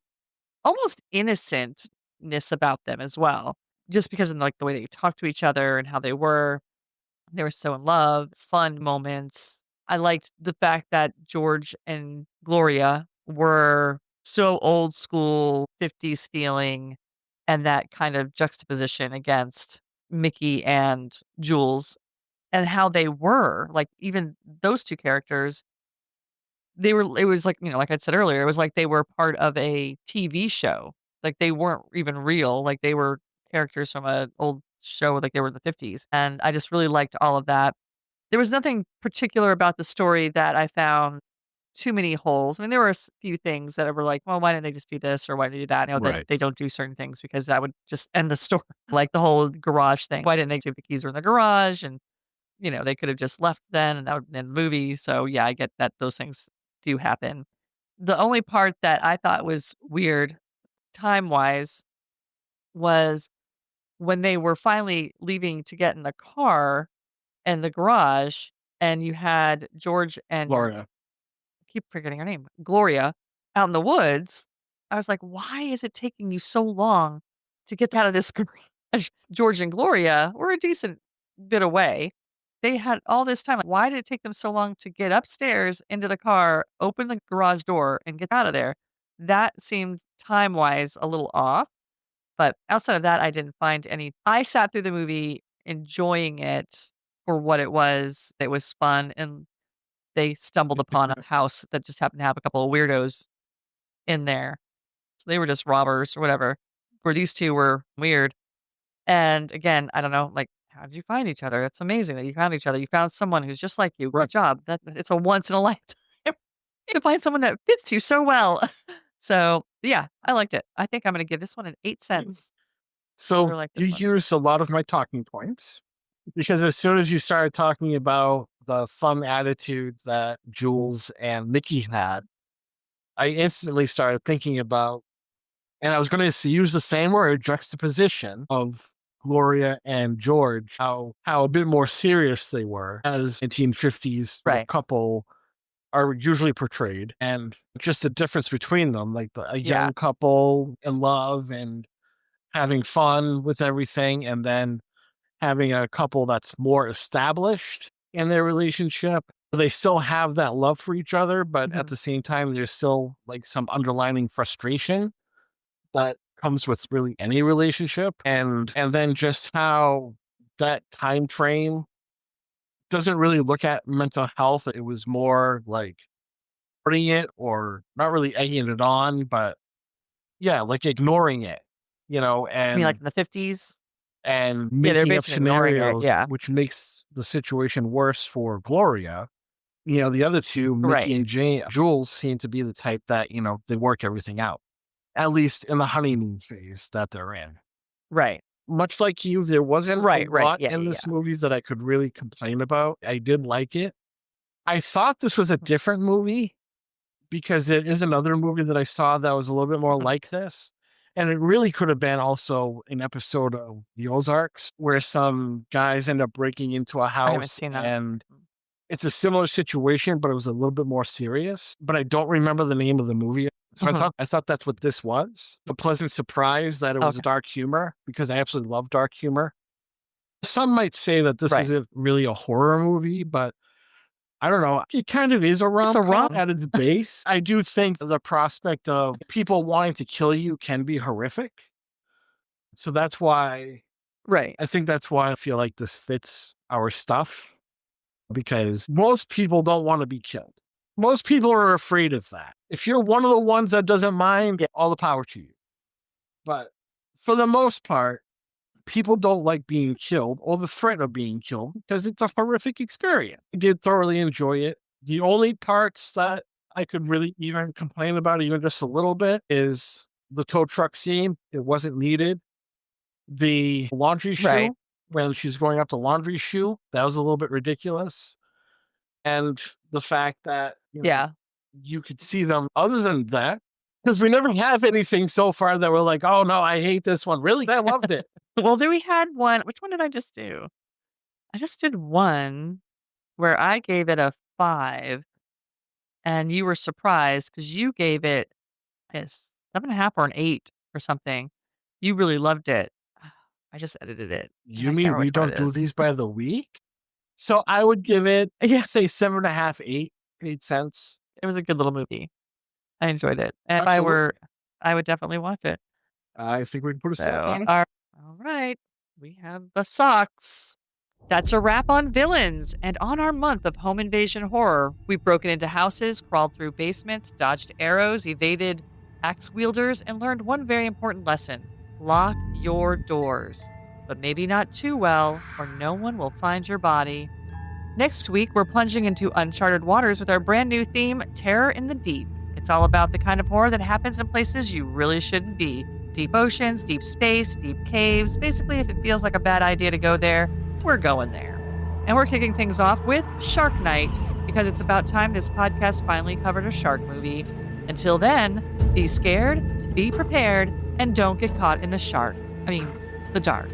S1: almost innocentness about them as well. Just because of like the way they talked to each other and how they were. They were so in love, fun moments. I liked the fact that George and Gloria were so old school, 50s feeling, and that kind of juxtaposition against Mickey and Jules and how they were. Like, even those 2 characters, they were it was like, like I said earlier, it was like they were part of a TV show. Like, they weren't even real, like, they were characters from a old show, like, they were in the '50s, and I just really liked all of that. There was nothing particular about the story that I found too many holes. I mean, there were a few things that were like, "Well, why didn't they just do this or why did they do that?" That
S2: Right.
S1: they don't do certain things because that would just end the story. Like the whole garage thing. Why didn't they see if the keys were in the garage? And, they could have just left then and that would end the movie. So, yeah, I get that those things do happen. The only part that I thought was weird time-wise was when they were finally leaving to get in the car in the garage, and you had George and
S2: Gloria.
S1: I keep forgetting her name, Gloria, out in the woods. I was like, "Why is it taking you so long to get out of this garage?" George and Gloria were a decent bit away. They had all this time. Why did it take them so long to get upstairs into the car, open the garage door, and get out of there? That seemed time-wise a little off, but outside of that, I didn't find any I sat through the movie enjoying it for what it was. It was fun, and they stumbled upon a house that just happened to have a couple of weirdos in there. So they were just robbers or whatever, where these 2 were weird. And again, I don't know, like, how did you find each other? That's amazing that you found each other. You found someone who's just like you.
S2: Right.
S1: Good job. That it's a once in a lifetime to find someone that fits you so well. So, yeah, I liked it. I think I'm gonna give this one an 8 cents. I
S2: So
S1: really like this
S2: you
S1: one.
S2: used a lot of my talking points because as soon as you started talking about the fun attitude that Jules and Mickey had, I instantly started thinking about, and I was going to use the same word, juxtaposition of Gloria and George, how a bit more serious they were as 1950s sort of
S1: Right.
S2: couple are usually portrayed, and just the difference between them, like a
S1: Yeah.
S2: young couple in love and having fun with everything, and then having a couple that's more established in their relationship. They still have that love for each other, but at
S1: Mhm.
S2: the same time, there's still like some underlining frustration that comes with really any relationship. And then just how that time frame doesn't really look at mental health. It was more like putting it or not really egging it on, but yeah, like ignoring it,
S1: You mean like in the '50s?
S2: and
S1: Yeah, they're
S2: making up
S1: basically ignoring it.
S2: scenarios,
S1: Yeah.
S2: which makes the situation worse for Gloria. The other 2, Mickey
S1: Right.
S2: and Jules, seem to be the type that, they work everything out, at least in the honeymoon phase that they're in.
S1: Right.
S2: Much like you, there wasn't a
S1: Right.
S2: lot
S1: Yeah,
S2: in
S1: yeah,
S2: this
S1: yeah.
S2: movie that I could really complain about. I did like it. I thought this was a
S1: Mhm.
S2: different movie because there is another movie that I saw that was a little bit more
S1: Mhm.
S2: like this. And it really could have been also an episode of The Ozarks where some guys end up breaking into a
S1: I haven't
S2: house
S1: seen that.
S2: and it's a similar situation, but it was a little bit more serious. But I don't remember the name of the movie. So I
S1: Mhm.
S2: thought I thought that's what this was. A pleasant surprise that it was
S1: Okay.
S2: dark humor because I absolutely love dark humor. Some might say that this
S1: Right.
S2: isn't really a horror movie, but I don't know. It kind of is a
S1: It's a
S2: rom-com
S1: rom
S2: at its base. I do think the prospect of people wanting to kill you can be horrific. So
S1: Right.
S2: that's why I feel like this fits our stuff because most people don't want to be killed. Most people are afraid of that. If you're one of the ones that doesn't mind,
S1: Yeah.
S2: all the power to you. But for the most part, people don't like being killed or the threat of being killed because it's a horrific experience. I did thoroughly enjoy it. The only parts that I could really even complain about, even just a little bit, is the tow truck scene. It wasn't needed. The laundry
S1: Right.
S2: shoe, when she's going up the laundry shoe, that was a little bit ridiculous. And the fact that,
S1: Yeah.
S2: you could see them other than that. Because we never have anything so far that we're like, oh no, I hate this one. Really? I loved it.
S1: Well, there we had one. Which one did I just do? I just did one where I gave it a 5 and you were surprised because you gave it a 7.5 or an 8 or something. You really loved it. I just edited it.
S2: You mean we don't do these by the week? So I would give it, say 7.5, 8 cents.
S1: It was a good little movie. I enjoyed it. And if I were, I would definitely watch it.
S2: I think we can put a stop on it.
S1: All right. We have the socks. That's a wrap on villains. And on our month of home invasion horror, we've broken into houses, crawled through basements, dodged arrows, evaded axe wielders, and learned one very important lesson. Lock your doors. But maybe not too well, or no one will find your body. Next week, we're plunging into uncharted waters with our brand new theme, Terror in the Deep. It's all about the kind of horror that happens in places you really shouldn't be. Deep oceans, deep space, deep caves. Basically, if it feels like a bad idea to go there, we're going there. And we're kicking things off with Shark Night, because it's about time this podcast finally covered a shark movie. Until then, be scared, be prepared, and don't get caught in the dark.